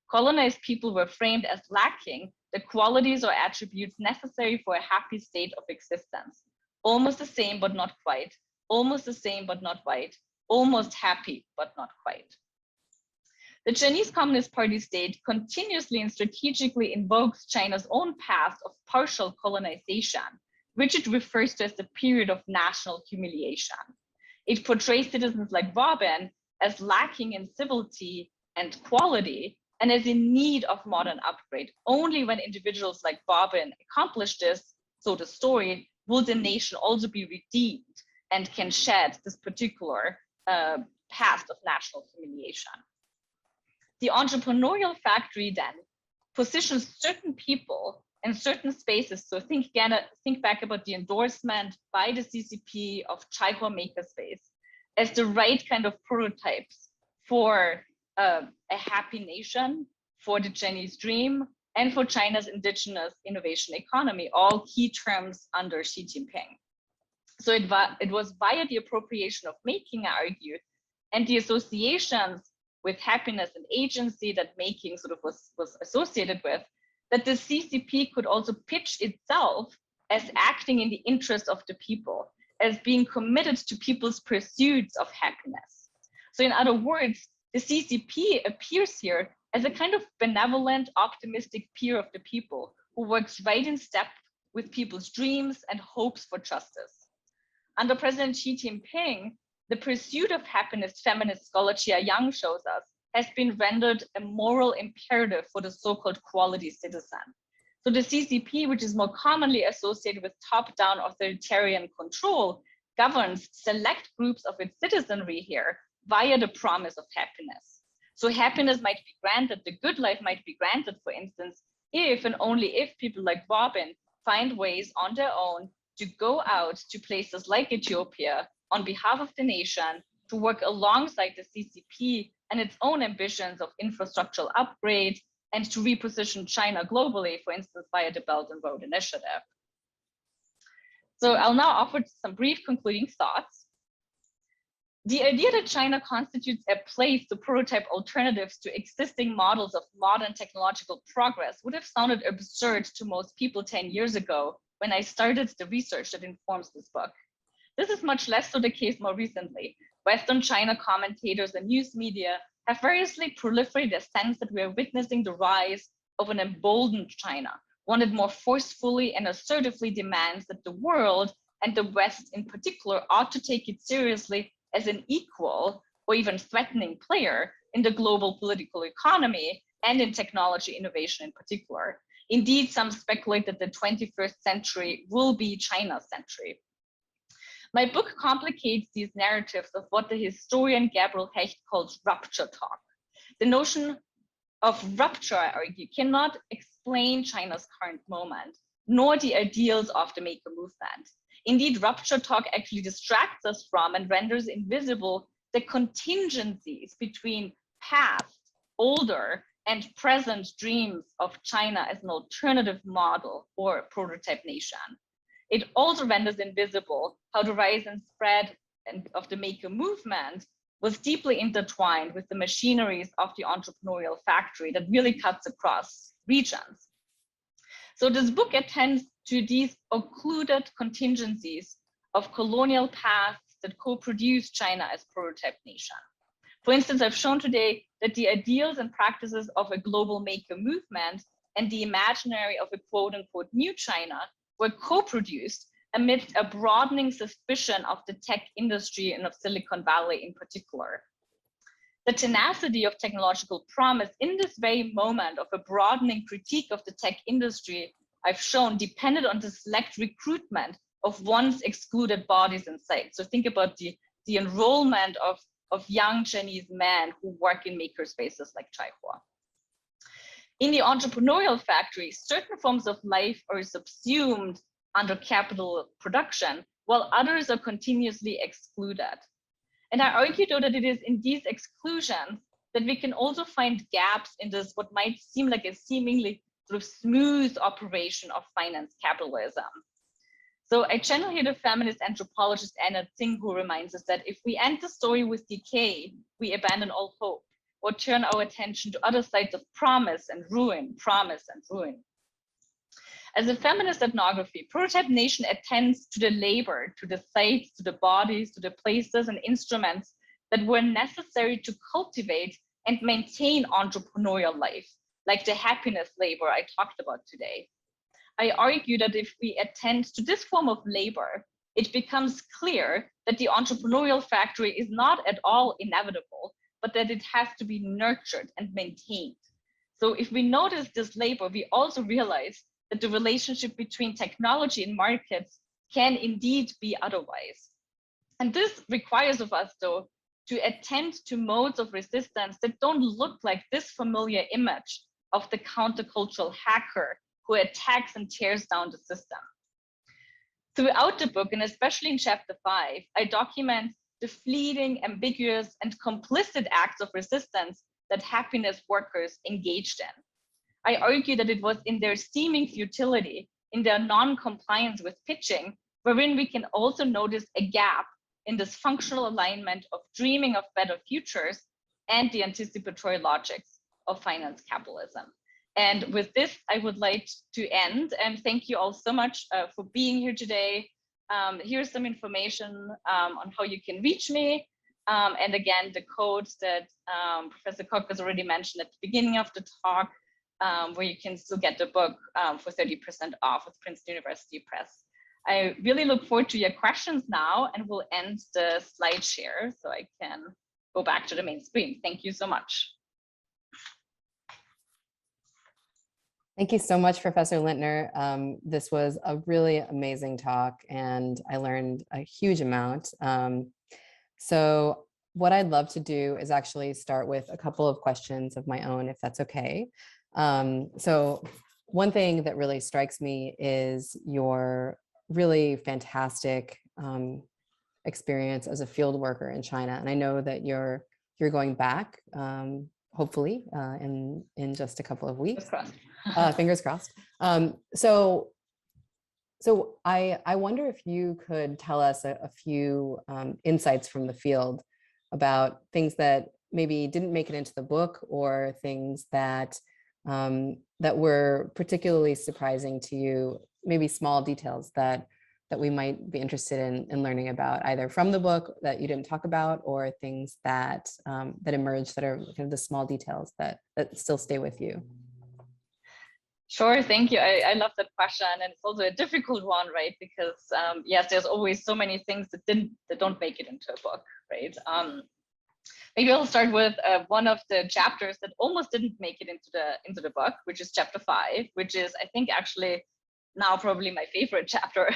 Colonized people were framed as lacking the qualities or attributes necessary for a happy state of existence. Almost the same, but not quite. Almost the same, but not quite. Almost happy, but not quite." The Chinese Communist Party state continuously and strategically invokes China's own past of partial colonization, which it refers to as the period of national humiliation. It portrays citizens like Robin as lacking in civility and quality and as in need of modern upgrade. Only when individuals like Robin accomplish this, so the story, will the nation also be redeemed and can shed this particular past of national humiliation. The entrepreneurial factory then positions certain people and certain spaces. So think back about the endorsement by the CCP of Chaihuo Makerspace as the right kind of prototypes for a happy nation, for the Chinese dream, and for China's indigenous innovation economy, all key terms under Xi Jinping. So it was via the appropriation of making, I argue, and the associations with happiness and agency that making sort of was associated with, that the CCP could also pitch itself as acting in the interest of the people, as being committed to people's pursuits of happiness. So in other words, the CCP appears here as a kind of benevolent, optimistic peer of the people who works right in step with people's dreams and hopes for justice. Under President Xi Jinping, the pursuit of happiness, feminist scholar Chia Yang shows us, has been rendered a moral imperative for the so-called quality citizen. So the CCP, which is more commonly associated with top-down authoritarian control, governs select groups of its citizenry here via the promise of happiness. So happiness might be granted, the good life might be granted, for instance, if and only if people like Robin find ways on their own to go out to places like Ethiopia on behalf of the nation, to work alongside the CCP and its own ambitions of infrastructural upgrade, and to reposition China globally, for instance, via the Belt and Road Initiative. So I'll now offer some brief concluding thoughts. The idea that China constitutes a place to prototype alternatives to existing models of modern technological progress would have sounded absurd to most people 10 years ago when I started the research that informs this book. This is much less so the case more recently. Western China commentators and news media have variously proliferated a sense that we are witnessing the rise of an emboldened China, one that more forcefully and assertively demands that the world, and the West in particular, ought to take it seriously as an equal or even threatening player in the global political economy and in technology innovation in particular. Indeed, some speculate that the 21st century will be China's century. My book complicates these narratives of what the historian Gabriel Hecht calls rupture talk. The notion of rupture, I argue, cannot explain China's current moment, nor the ideals of the maker movement. Indeed, rupture talk actually distracts us from and renders invisible the contingencies between past, older, and present dreams of China as an alternative model or prototype nation. It also renders invisible how the rise and spread of the maker movement was deeply intertwined with the machineries of the entrepreneurial factory that really cuts across regions. So this book attends to these occluded contingencies of colonial paths that co-produce China as prototype nation. For instance, I've shown today that the ideals and practices of a global maker movement and the imaginary of a quote unquote new China were co-produced amidst a broadening suspicion of the tech industry and of Silicon Valley in particular. The tenacity of technological promise in this very moment of a broadening critique of the tech industry I've shown depended on the select recruitment of once excluded bodies and sites. So think about the enrollment of young Chinese men who work in maker spaces like Chaihua. In the entrepreneurial factory, certain forms of life are subsumed under capital production, while others are continuously excluded. And I argue, though, that it is in these exclusions that we can also find gaps in this, what might seem like a seemingly sort of smooth operation of finance capitalism. So I channel here the feminist anthropologist Anna Tsing, who reminds us that if we end the story with decay, we abandon all hope, or turn our attention to other sides of promise and ruin, promise and ruin. As a feminist ethnography, Prototype Nation attends to the labor, to the sites, to the bodies, to the places and instruments that were necessary to cultivate and maintain entrepreneurial life, like the happiness labor I talked about today. I argue that if we attend to this form of labor, it becomes clear that the entrepreneurial factory is not at all inevitable, but that it has to be nurtured and maintained. So if we notice this labor, we also realize that the relationship between technology and markets can indeed be otherwise. And this requires of us, though, to attend to modes of resistance that don't look like this familiar image of the countercultural hacker who attacks and tears down the system. Throughout the book, and especially in chapter 5, I document the fleeting, ambiguous, and complicit acts of resistance that happiness workers engaged in. I argue that it was in their seeming futility, in their non-compliance with pitching, wherein we can also notice a gap in this functional alignment of dreaming of better futures and the anticipatory logics of finance capitalism. And with this, I would like to end and thank you all so much for being here today. Here's some information on how you can reach me. And again, the codes that Professor Koch has already mentioned at the beginning of the talk, where you can still get the book for 30% off with Princeton University Press. I really look forward to your questions now, and we'll end the slide share so I can go back to the main screen. Thank you so much. Thank you so much, Professor Lindtner. This was a really amazing talk, and I learned a huge amount. So what I'd love to do is actually start with a couple of questions of my own, if that's okay. So one thing that really strikes me is your really fantastic experience as a field worker in China. And I know that you're going back, hopefully, in just a couple of weeks. Fingers crossed. So I wonder if you could tell us a few insights from the field about things that maybe didn't make it into the book, or things that that were particularly surprising to you, maybe small details that we might be interested in learning about, either from the book that you didn't talk about, or things that that emerged that are kind of the small details that still stay with you. Sure, thank you. I love that question, and it's also a difficult one, right? Because yes, there's always so many things that don't make it into a book, right? Maybe I'll start with one of the chapters that almost didn't make it into the book, which is chapter 5, which is, I think, actually now probably my favorite chapter.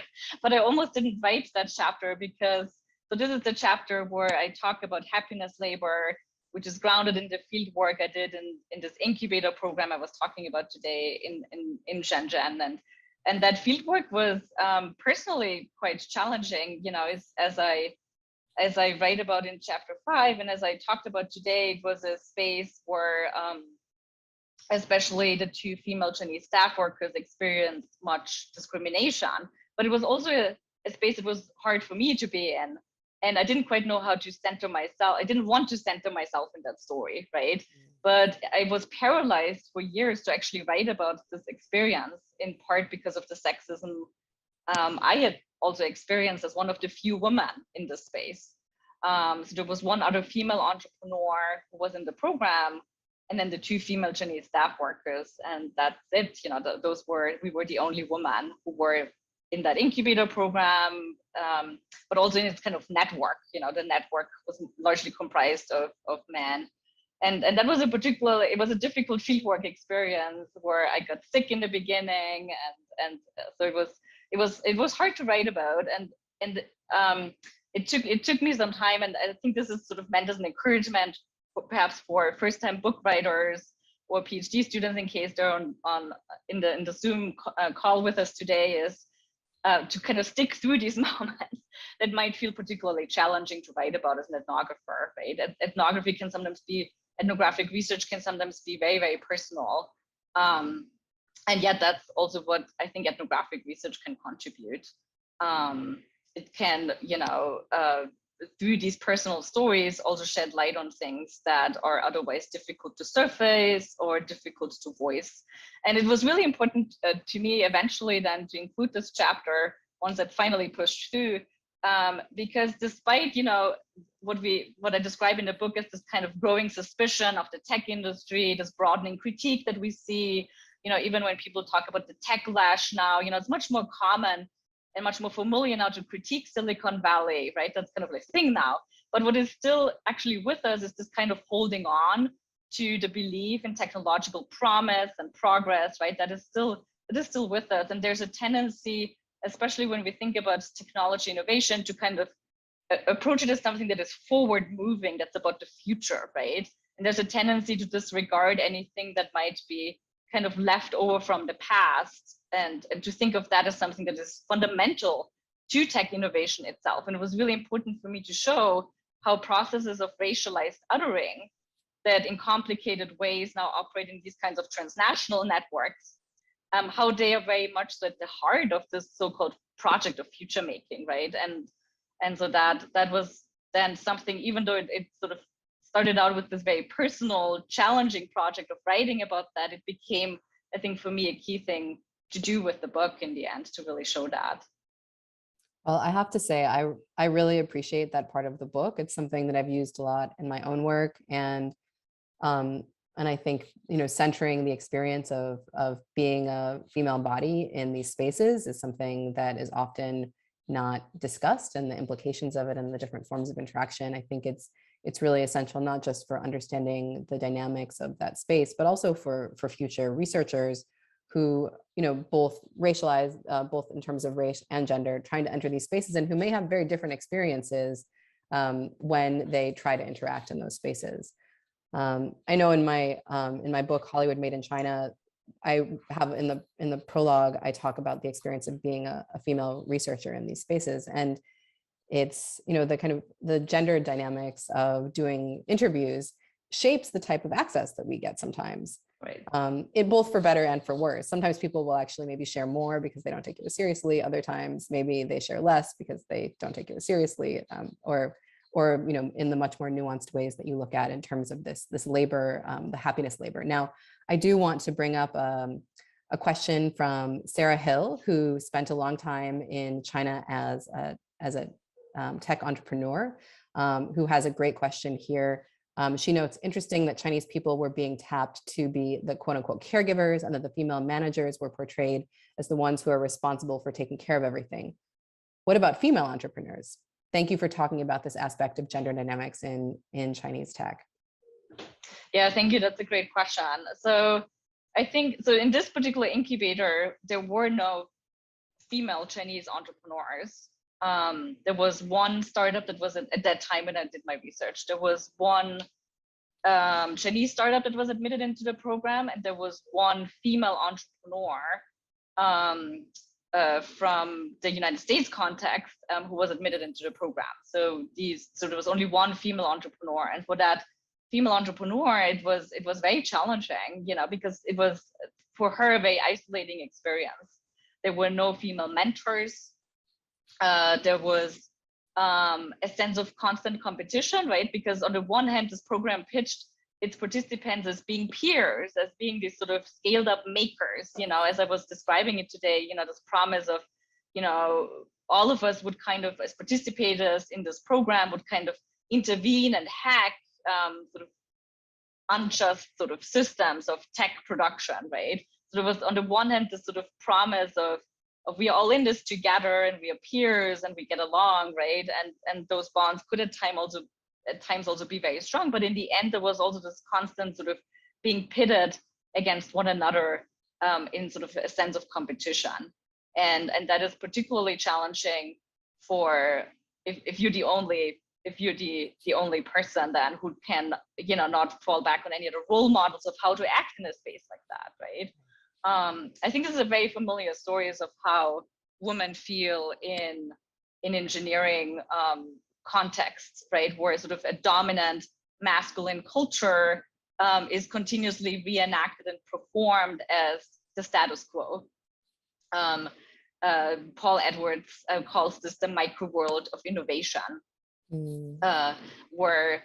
But I almost didn't write that chapter because, so this is the chapter where I talk about happiness labor, which is grounded in the field work I did in this incubator program I was talking about today in Shenzhen. And that field work was personally quite challenging, you know, as I write about in chapter 5, and as I talked about today, it was a space where especially the 2 female Chinese staff workers experienced much discrimination, but it was also a space that was hard for me to be in. And I didn't quite know how to center myself. I didn't want to center myself in that story, right? But I was paralyzed for years to actually write about this experience, in part because of the sexism I had also experienced as one of the few women in this space. So there was one other female entrepreneur who was in the program, and then the 2 female Chinese staff workers, and that's it. You know, we were the only women who were in that incubator program, but also in its kind of network. You know, the network was largely comprised of men. And that was it was a difficult fieldwork experience where I got sick in the beginning, and so it was hard to write about, and it took me some time, and I think this is sort of meant as an encouragement perhaps for first-time book writers or PhD students, in case they're in the Zoom call with us today, is to kind of stick through these moments that might feel particularly challenging to write about as an ethnographer, right? Ethnography can sometimes be, ethnographic research can sometimes be very, very personal. And yet that's also what I think ethnographic research can contribute. It can, you know, through these personal stories also shed light on things that are otherwise difficult to surface or difficult to voice. And it was really important to me eventually then to include this chapter once that finally pushed through, because despite, you know, what I describe in the book as this kind of growing suspicion of the tech industry, this broadening critique that we see, you know, even when people talk about the tech lash now, you know, it's much more common and much more familiar now to critique Silicon Valley, right? That's kind of like a thing now. But what is still actually with us is this kind of holding on to the belief in technological promise and progress, right? It is still with us. And there's a tendency, especially when we think about technology innovation, to kind of approach it as something that is forward moving, that's about the future, right? And there's a tendency to disregard anything that might be kind of left over from the past, and to think of that as something that is fundamental to tech innovation itself. And it was really important for me to show how processes of racialized othering that in complicated ways now operate in these kinds of transnational networks, how they are very much at the heart of this so-called project of future making, right? And so that was then something, even though it sort of started out with this very personal, challenging project of writing about that, it became, I think, for me, a key thing to do with the book in the end, to really show that. Well, I have to say, I really appreciate that part of the book. It's something that I've used a lot in my own work, and I think, you know, centering the experience of being a female body in these spaces is something that is often not discussed, and the implications of it and the different forms of interaction. I think it's really essential, not just for understanding the dynamics of that space, but also for future researchers who, you know, both racialized, both in terms of race and gender, trying to enter these spaces, and who may have very different experiences when they try to interact in those spaces. I know in my book, Hollywood Made in China, I have in the prologue, I talk about the experience of being a female researcher in these spaces. And it's, you know, the kind of the gender dynamics of doing interviews shapes the type of access that we get sometimes. Right. It both for better and for worse. Sometimes people will actually maybe share more because they don't take it as seriously. Other times, maybe they share less because they don't take it as seriously, or or in the much more nuanced ways that you look at in terms of this labor, the happiness labor. Now, I do want to bring up a question from Sarah Hill, who spent a long time in China as a tech entrepreneur, who has a great question here. She notes, interesting that Chinese people were being tapped to be the quote unquote caregivers, and that the female managers were portrayed as the ones who are responsible for taking care of everything. What about female entrepreneurs? Thank you for talking about this aspect of gender dynamics in Chinese tech. Yeah, thank you. That's a great question. So I think, so in this particular incubator, there were no female Chinese entrepreneurs. There was one startup that was at that time when I did my research. There was one Chinese startup that was admitted into the program, and there was one female entrepreneur from the United States context who was admitted into the program. So there was only one female entrepreneur, and for that female entrepreneur, it was very challenging, because it was for her a very isolating experience. There were no female mentors. There was a sense of constant competition, right? Because on the one hand, this program pitched its participants as being peers, as being these sort of scaled up makers, as I was describing it today, this promise of, all of us would kind of, as participators in this program, would kind of intervene and hack sort of unjust sort of systems of tech production, right? So there was on the one hand, this sort of promise of we are all in this together and we are peers and we get along, right? And those bonds could at times also be very strong, but in the end, there was also this constant sort of being pitted against one another in sort of a sense of competition. And that is particularly challenging for if you're the only person then who can, not fall back on any other role models of how to act in a space like that, right? I think this is a very familiar stories of how women feel in engineering contexts, right? Where sort of a dominant masculine culture is continuously reenacted and performed as the status quo. Paul Edwards calls this the micro world of innovation, where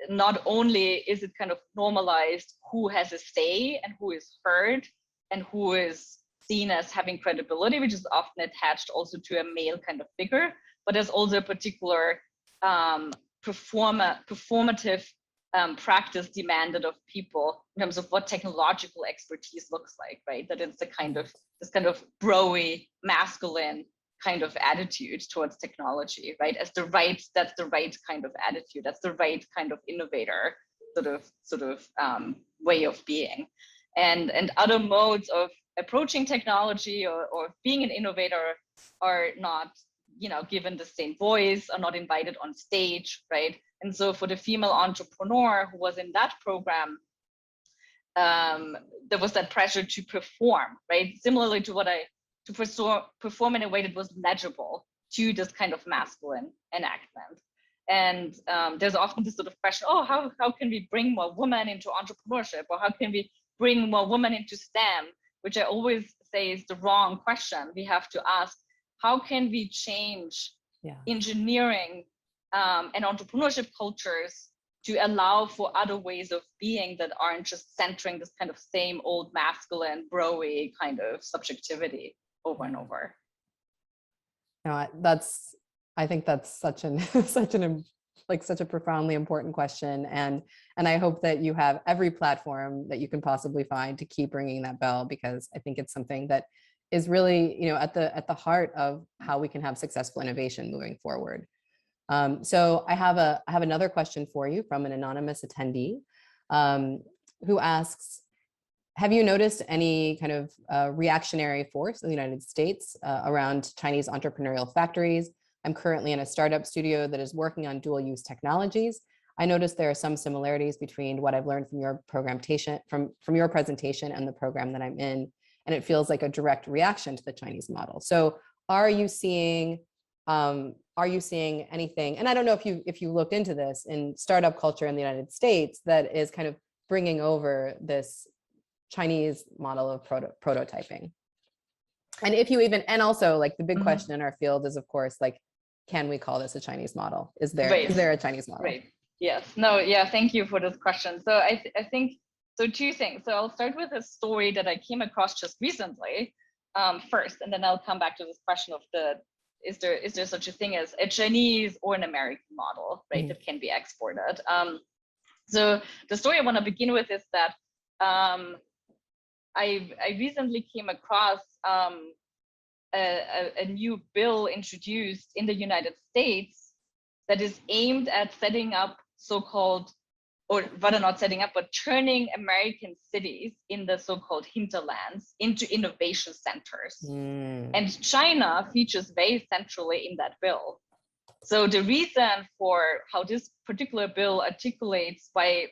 not only is it kind of normalized who has a say and who is heard and who is seen as having credibility, which is often attached also to a male kind of figure, but there's also a particular performative practice demanded of people in terms of what technological expertise looks like, right? That it's this kind of bro-y, masculine kind of attitude towards technology, right? That's the right kind of attitude. That's the right kind of innovator sort of way of being. And other modes of approaching technology or being an innovator are not, given the same voice, are not invited on stage, right? And so for the female entrepreneur who was in that program, there was that pressure to perform, right? Similarly to perform in a way that was legible to this kind of masculine enactment. And there's often this sort of question, how can we bring more women into entrepreneurship, or how can we bring more women into STEM, which I always say is the wrong question. We have to ask, how can we change engineering and entrepreneurship cultures to allow for other ways of being that aren't just centering this kind of same old masculine, bro-y kind of subjectivity over and over. I think that's such a profoundly important question, and I hope that you have every platform that you can possibly find to keep ringing that bell, because I think it's something that is really, at the heart of how we can have successful innovation moving forward. So I have another question for you from an anonymous attendee who asks, have you noticed any kind of reactionary force in the United States around Chinese entrepreneurial factories? I'm currently in a startup studio that is working on dual use technologies. I noticed there are some similarities between what I've learned from your from your presentation and the program that I'm in, and it feels like a direct reaction to the Chinese model. So are you seeing anything, and I don't know if you looked into this, in startup culture in the United States that is kind of bringing over this Chinese model of prototyping? And if you even, and also like the big question in our field is, of course, like, can we call this a Chinese model? Is Right. there a Chinese model? Right. Yes. No. Yeah. Thank you for this question. So I think so. Two things. So I'll start with a story that I came across just recently, first, and then I'll come back to this question of is there such a thing as a Chinese or an American model, right, that can be exported? So the story I want to begin with is that I recently came across a new bill introduced in the United States that is aimed at setting up so-called, or rather not setting up, but turning American cities in the so-called hinterlands into innovation centers. And China features very centrally in that bill. So the reason for how this particular bill articulates why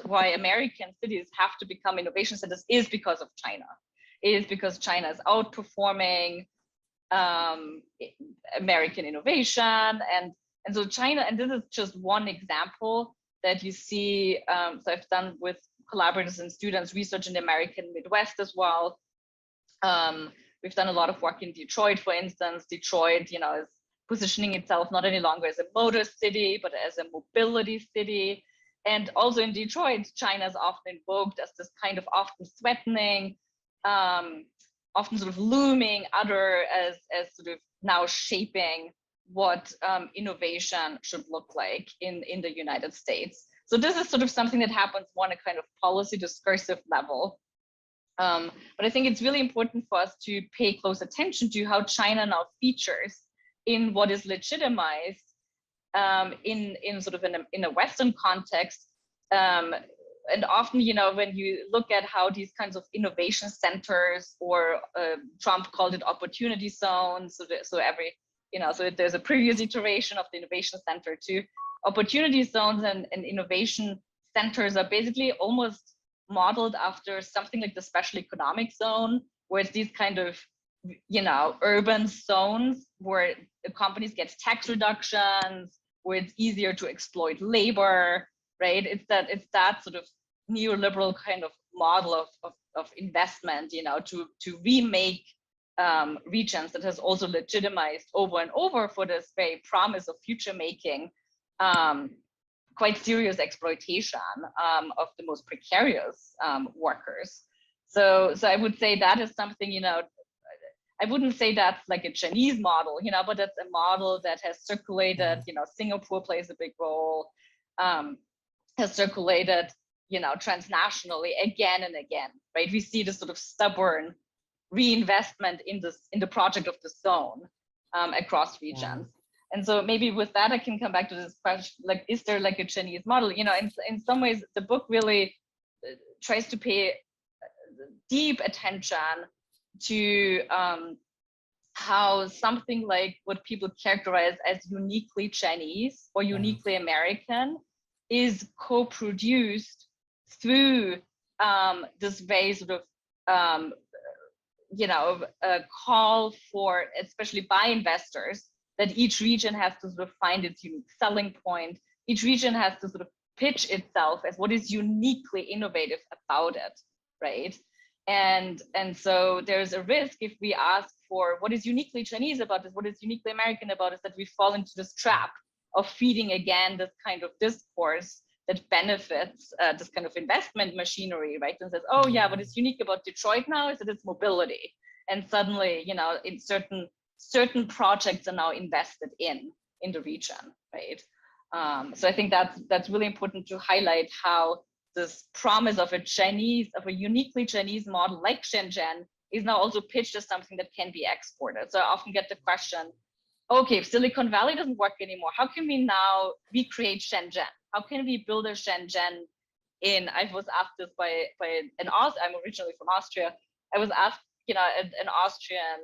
why American cities have to become innovation centers is because of China. It is because China is outperforming American innovation, and so China, and this is just one example that you see. So I've done with collaborators and students research in the American Midwest as well. We've done a lot of work in Detroit, for instance. Detroit, is positioning itself not any longer as a motor city, but as a mobility city. And also in Detroit, China is often invoked as this kind of often threatening, often sort of looming other as sort of now shaping what innovation should look like in the United States. So this is sort of something that happens more on a kind of policy discursive level. But I think it's really important for us to pay close attention to how China now features in what is legitimized in sort of in a Western context. And often, when you look at how these kinds of innovation centers, or Trump called it opportunity zones, so every, so there's a previous iteration of the innovation center to opportunity zones, and innovation centers are basically almost modeled after something like the special economic zone, where it's these kind of, urban zones where the companies get tax reductions, where it's easier to exploit labor, right? It's that sort of neoliberal kind of model of investment, to remake regions that has also legitimized over and over for this very promise of future making quite serious exploitation of the most precarious workers. So I would say that is something, I wouldn't say that's like a Chinese model, but that's a model that has circulated. Singapore plays a big role, has circulated, transnationally again and again, right? We see this sort of stubborn reinvestment in the project of the zone across regions. And so maybe with that, I can come back to this question, like, is there like a Chinese model? In some ways, the book really tries to pay deep attention to how something like what people characterize as uniquely Chinese or uniquely American is co-produced through this very sort of a call for, especially by investors, that each region has to sort of find its unique selling point. Each region has to sort of pitch itself as what is uniquely innovative about it, right? And so there's a risk if we ask for what is uniquely Chinese about this, what is uniquely American about this, that we fall into this trap of feeding again this kind of discourse that benefits this kind of investment machinery, right? And says, oh yeah, what is unique about Detroit now is that it's mobility. And suddenly, in certain projects are now invested in the region, right? So I think that's really important to highlight how this promise of a uniquely Chinese model like Shenzhen is now also pitched as something that can be exported. So I often get the question, okay, if Silicon Valley doesn't work anymore, how can we now recreate Shenzhen? How can we build a Shenzhen I was asked this by I'm originally from Austria. I was asked, an Austrian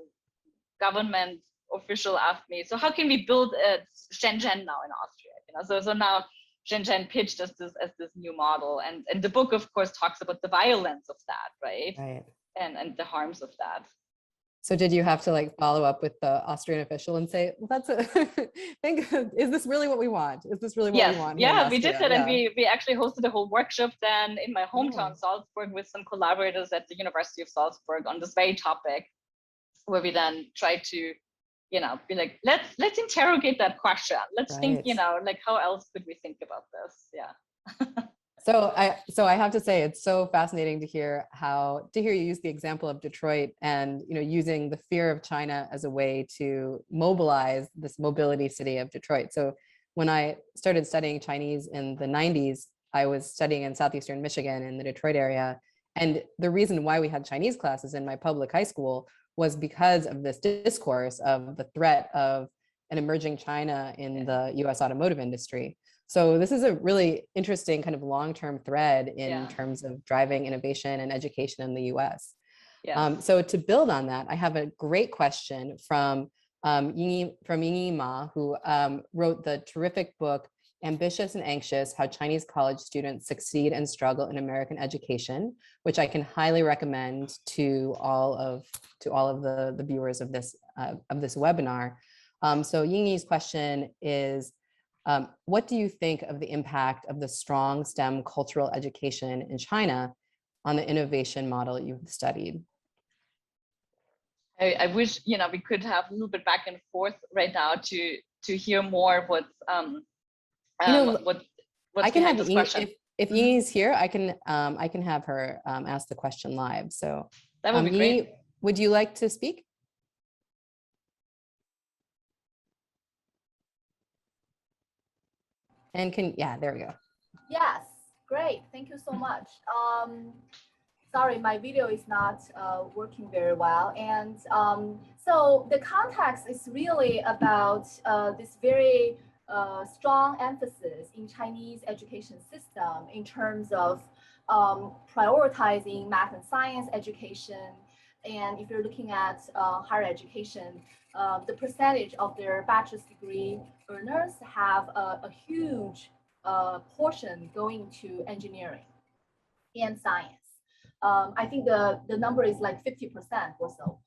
government official asked me, so how can we build a Shenzhen now in Austria? So now Shenzhen pitched as this new model, and the book, of course, talks about the violence of that, right? And the harms of that. So did you have to like follow up with the Austrian official and say, well, is this really what we want? Is this really what we want? Yeah, we did that. And we actually hosted a whole workshop then in my hometown, Salzburg, with some collaborators at the University of Salzburg on this very topic, where we then tried to, be like, let's interrogate that question. Let's think, Right. like how else could we think about this? Yeah. So I have to say it's so fascinating to hear you use the example of Detroit and using the fear of China as a way to mobilize this mobility city of Detroit. So when I started studying Chinese in the 90s, I was studying in southeastern Michigan in the Detroit area. And the reason why we had Chinese classes in my public high school was because of this discourse of the threat of an emerging China in the US automotive industry. So this is a really interesting kind of long-term thread in terms of driving innovation and education in the US. Yes. So to build on that, I have a great question from Yingyi Ma, who wrote the terrific book, Ambitious and Anxious, How Chinese College Students Succeed and Struggle in American Education, which I can highly recommend to all of the viewers of this webinar. So Yingyi's question is, what do you think of the impact of the strong STEM cultural education in China on the innovation model you've studied? I wish we could have a little bit back and forth right now to hear more what's I can have this question. If Yingyi's here, I can have her ask the question live. So that would be great. Would you like to speak? And there we go. Yes, great. Thank you so much. Sorry, my video is not working very well. And so the context is really about this very strong emphasis in Chinese education system in terms of prioritizing math and science education. And if you're looking at higher education, the percentage of their bachelor's degree earners have a huge portion going to engineering and science. I think the number is like 50% or so,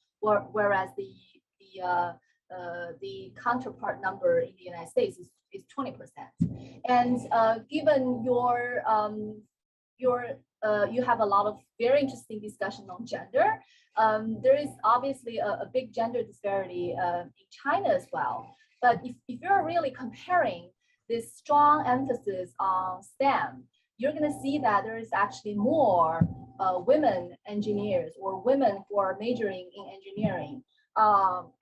whereas the counterpart number in the United States is 20%. And given you have a lot of very interesting discussion on gender, there is obviously a big gender disparity in China as well. But if you're really comparing this strong emphasis on STEM, you're going to see that there is actually more women engineers or women who are majoring in engineering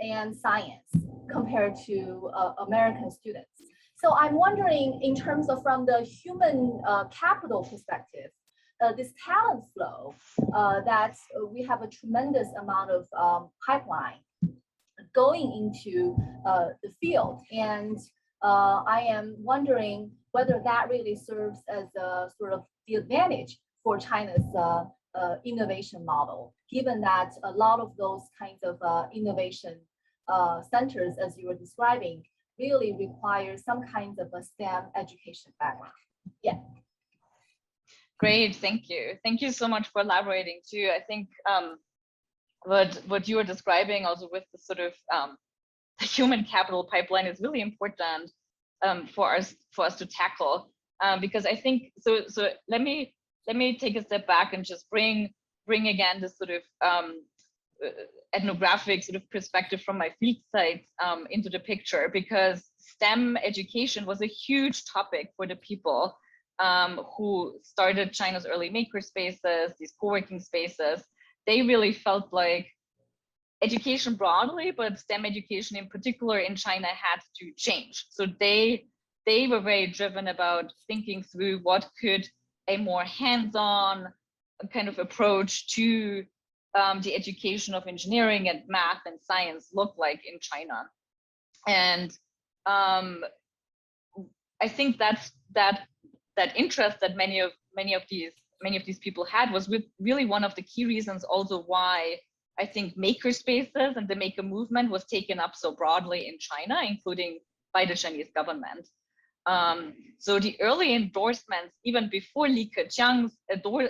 and science compared to American students. So I'm wondering, in terms of from the human capital perspective, this talent flow, that we have a tremendous amount of pipeline going into the field. And I am wondering whether that really serves as a sort of the advantage for China's innovation model, given that a lot of those kinds of innovation centers, as you were describing, really require some kinds of a STEM education background. Yeah. Great, thank you. Thank you so much for elaborating too. I think what you were describing also with the sort of the human capital pipeline is really important for us to tackle, because I think so let me take a step back and just bring again this sort of ethnographic sort of perspective from my field sites into the picture, because STEM education was a huge topic for the people who started China's early maker spaces, these co-working spaces. They really felt like education broadly, but STEM education in particular in China had to change. So they were very driven about thinking through what could a more hands-on kind of approach to the education of engineering and math and science look like in China. And I think that interest that many of these people had was really one of the key reasons also why I think maker spaces and the maker movement was taken up so broadly in China, including by the Chinese government. So the early endorsements, even before Li Keqiang's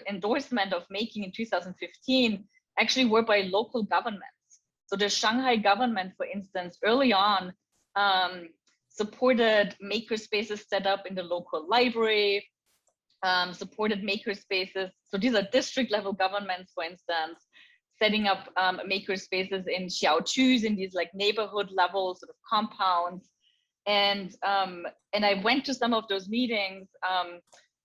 endorsement of making in 2015, actually were by local governments. So the Shanghai government, for instance, early on supported maker spaces set up in the local library, supported maker spaces. So these are district level governments, for instance, setting up maker spaces in xiaochus, in these like neighborhood level sort of compounds. And I went to some of those meetings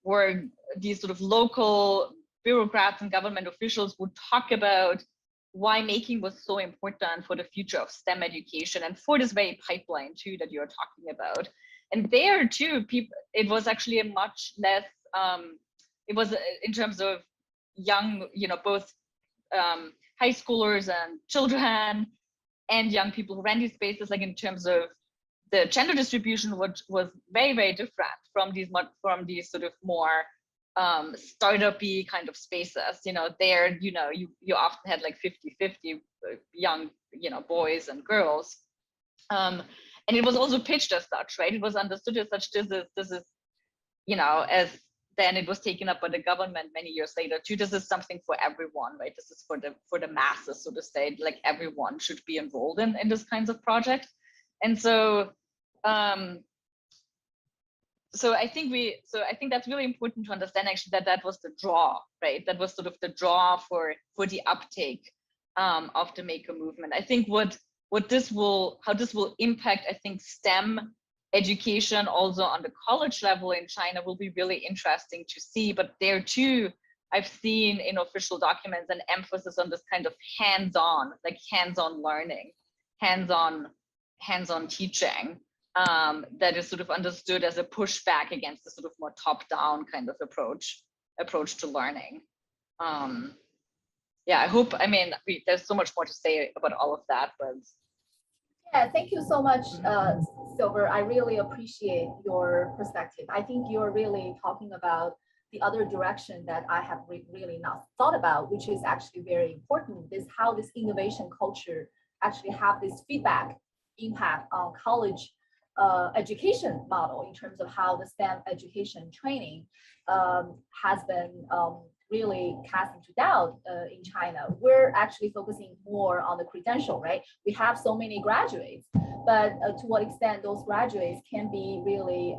where these sort of local bureaucrats and government officials would talk about why making was so important for the future of STEM education and for this very pipeline too that you're talking about. And there too, it was actually a much less, it was in terms of young, both high schoolers and children and young people who ran these spaces, like in terms of the gender distribution, which was very, very different from these sort of more startup-y kind of spaces. There, you often had like 50-50 young, boys and girls. And it was also pitched as such, right? It was understood as such, this is, as then it was taken up by the government many years later too. This is something for everyone, right? This is for the masses, so to say, like everyone should be enrolled in this kinds of projects. And so, so I think that's really important to understand actually that was the draw, right? That was sort of the draw for the uptake of the maker movement. I think how this will impact, I think, STEM education also on the college level in China will be really interesting to see. But there too, I've seen in official documents an emphasis on this kind of hands-on learning, hands-on teaching. That is sort of understood as a pushback against the sort of more top-down kind of approach to learning. Yeah, there's so much more to say about all of that, but yeah, thank you so much, Silver. I really appreciate your perspective. I think you're really talking about the other direction that I have really not thought about, which is actually very important, is how this innovation culture actually have this feedback impact on college education model in terms of how the STEM education training has been really cast into doubt in China. We're actually focusing more on the credential, right? We have so many graduates, but to what extent those graduates can be really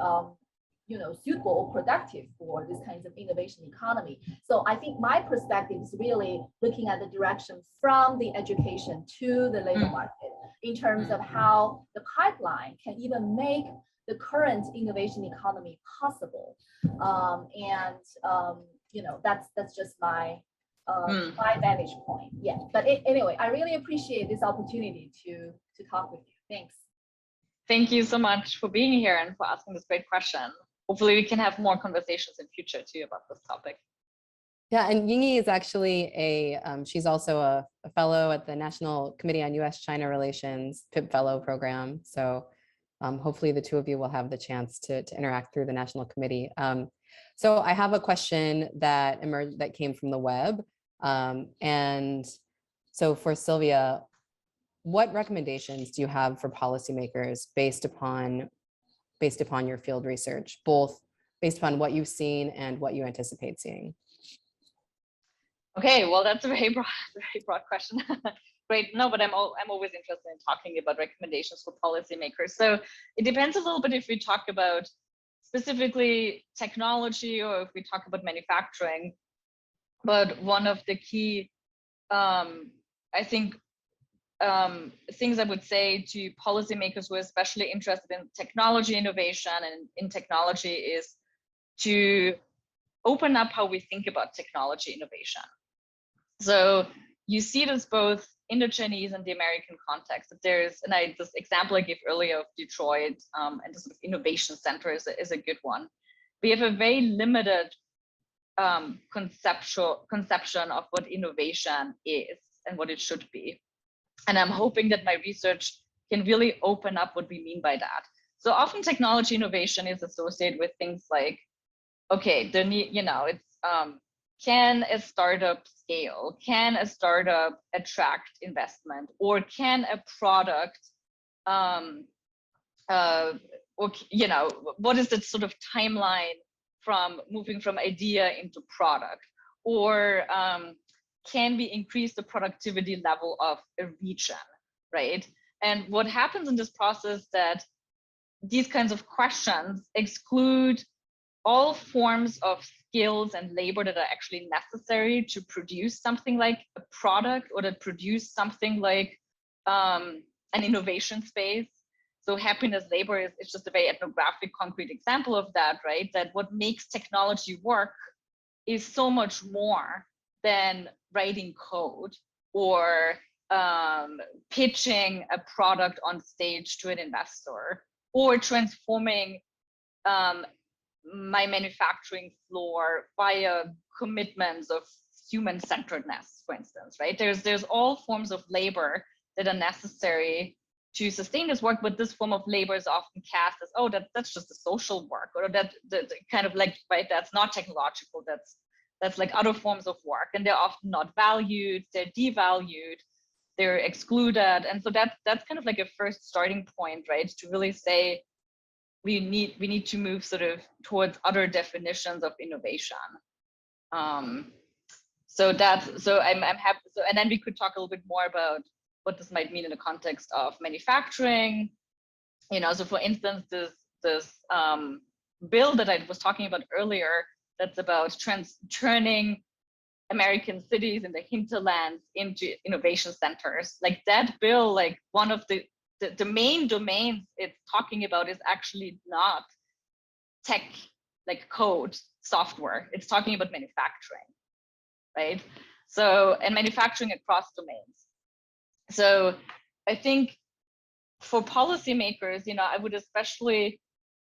suitable or productive for this kinds of innovation economy. So I think my perspective is really looking at the direction from the education to the labor market in terms of how the pipeline can even make the current innovation economy possible. That's just my my vantage point. Yeah, but anyway, I really appreciate this opportunity to talk with you. Thanks. Thank you so much for being here and for asking this great question. Hopefully we can have more conversations in future too about this topic. Yeah, and Yingyi is actually she's also a fellow at the National Committee on U.S.-China Relations PIP Fellow Program. So hopefully the two of you will have the chance to interact through the National Committee. So I have a question that came from the web. And so for Silvia, what recommendations do you have for policymakers based upon your field research, both based upon what you've seen and what you anticipate seeing? Okay, well, that's a very broad question. Great. No, but I'm always interested in talking about recommendations for policymakers. So it depends a little bit if we talk about specifically technology or if we talk about manufacturing. But one of the key, I think, things I would say to policymakers who are especially interested in technology innovation and in technology is to open up how we think about technology innovation. So you see this both in the Chinese and the American context. This example I gave earlier of Detroit and the sort of innovation center is a good one. We have a very limited conception of what innovation is and what it should be. And I'm hoping that my research can really open up what we mean by that. So often technology innovation is associated with things like, okay, can a startup scale? Can a startup attract investment? Or can a product, what is the sort of timeline from moving from idea into product? Or can we increase the productivity level of a region, right? And what happens in this process that these kinds of questions exclude all forms of skills and labor that are actually necessary to produce something like a product or to produce something like an innovation space. So happiness labor is just a very ethnographic, concrete example of that, right? That what makes technology work is so much more than writing code or pitching a product on stage to an investor or transforming my manufacturing floor via commitments of human-centeredness, for instance, right? There's all forms of labor that are necessary to sustain this work, but this form of labor is often cast as, oh, that's just a social work, or that kind of like, right, that's not technological, that's like other forms of work, and they're often not valued, they're devalued, they're excluded. And so that's kind of like a first starting point, right? To really say, we need to move sort of towards other definitions of innovation. So I'm happy. So, and then we could talk a little bit more about what this might mean in the context of manufacturing. You know, so for instance, this bill that I was talking about earlier, that's about turning American cities and the hinterlands into innovation centers. Like that bill, like one of the main domains it's talking about is actually not tech, like code, software. It's talking about manufacturing, right? So, and manufacturing across domains. So I think for policymakers, you know, I would especially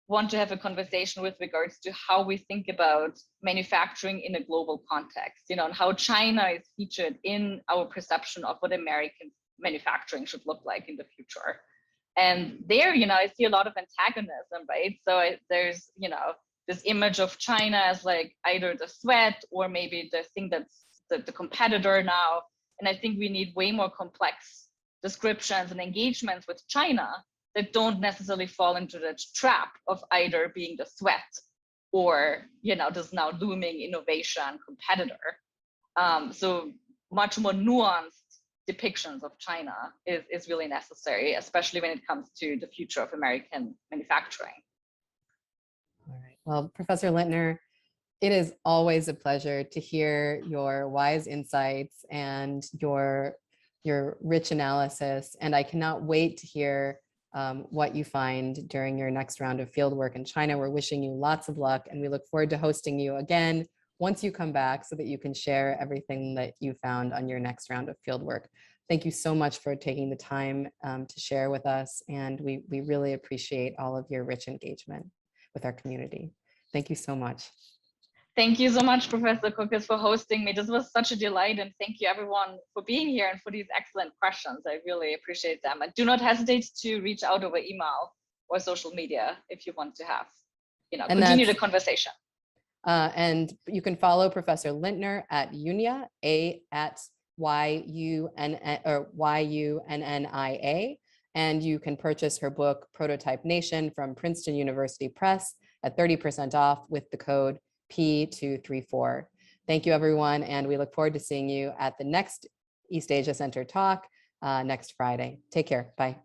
want to have a conversation with regards to how we think about manufacturing in a global context, you know, and how China is featured in our perception of what American manufacturing should look like in the future. And there, you know, I see a lot of antagonism, right? So there's, you know, this image of China as like either the threat or maybe the thing that's the competitor now. And I think we need way more complex descriptions and engagements with China that don't necessarily fall into the trap of either being the threat or, you know, this now looming innovation competitor. So much more nuanced depictions of China is really necessary, especially when it comes to the future of American manufacturing. All right. Well, Professor Lindtner, it is always a pleasure to hear your wise insights and your rich analysis. And I cannot wait to hear what you find during your next round of fieldwork in China. We're wishing you lots of luck, and we look forward to hosting you again once you come back so that you can share everything that you found on your next round of fieldwork. Thank you so much for taking the time to share with us, and we really appreciate all of your rich engagement with our community. Thank you so much. Thank you so much, Professor Kokes, for hosting me. This was such a delight, and thank you everyone for being here and for these excellent questions. I really appreciate them. And do not hesitate to reach out over email or social media if you want to have, you know, continue the conversation. And you can follow Professor Lindtner at Yunia, at YUNNIA, and you can purchase her book Prototype Nation from Princeton University Press at 30% off with the code P234. Thank you, everyone, and we look forward to seeing you at the next East Asia Center talk next Friday. Take care. Bye.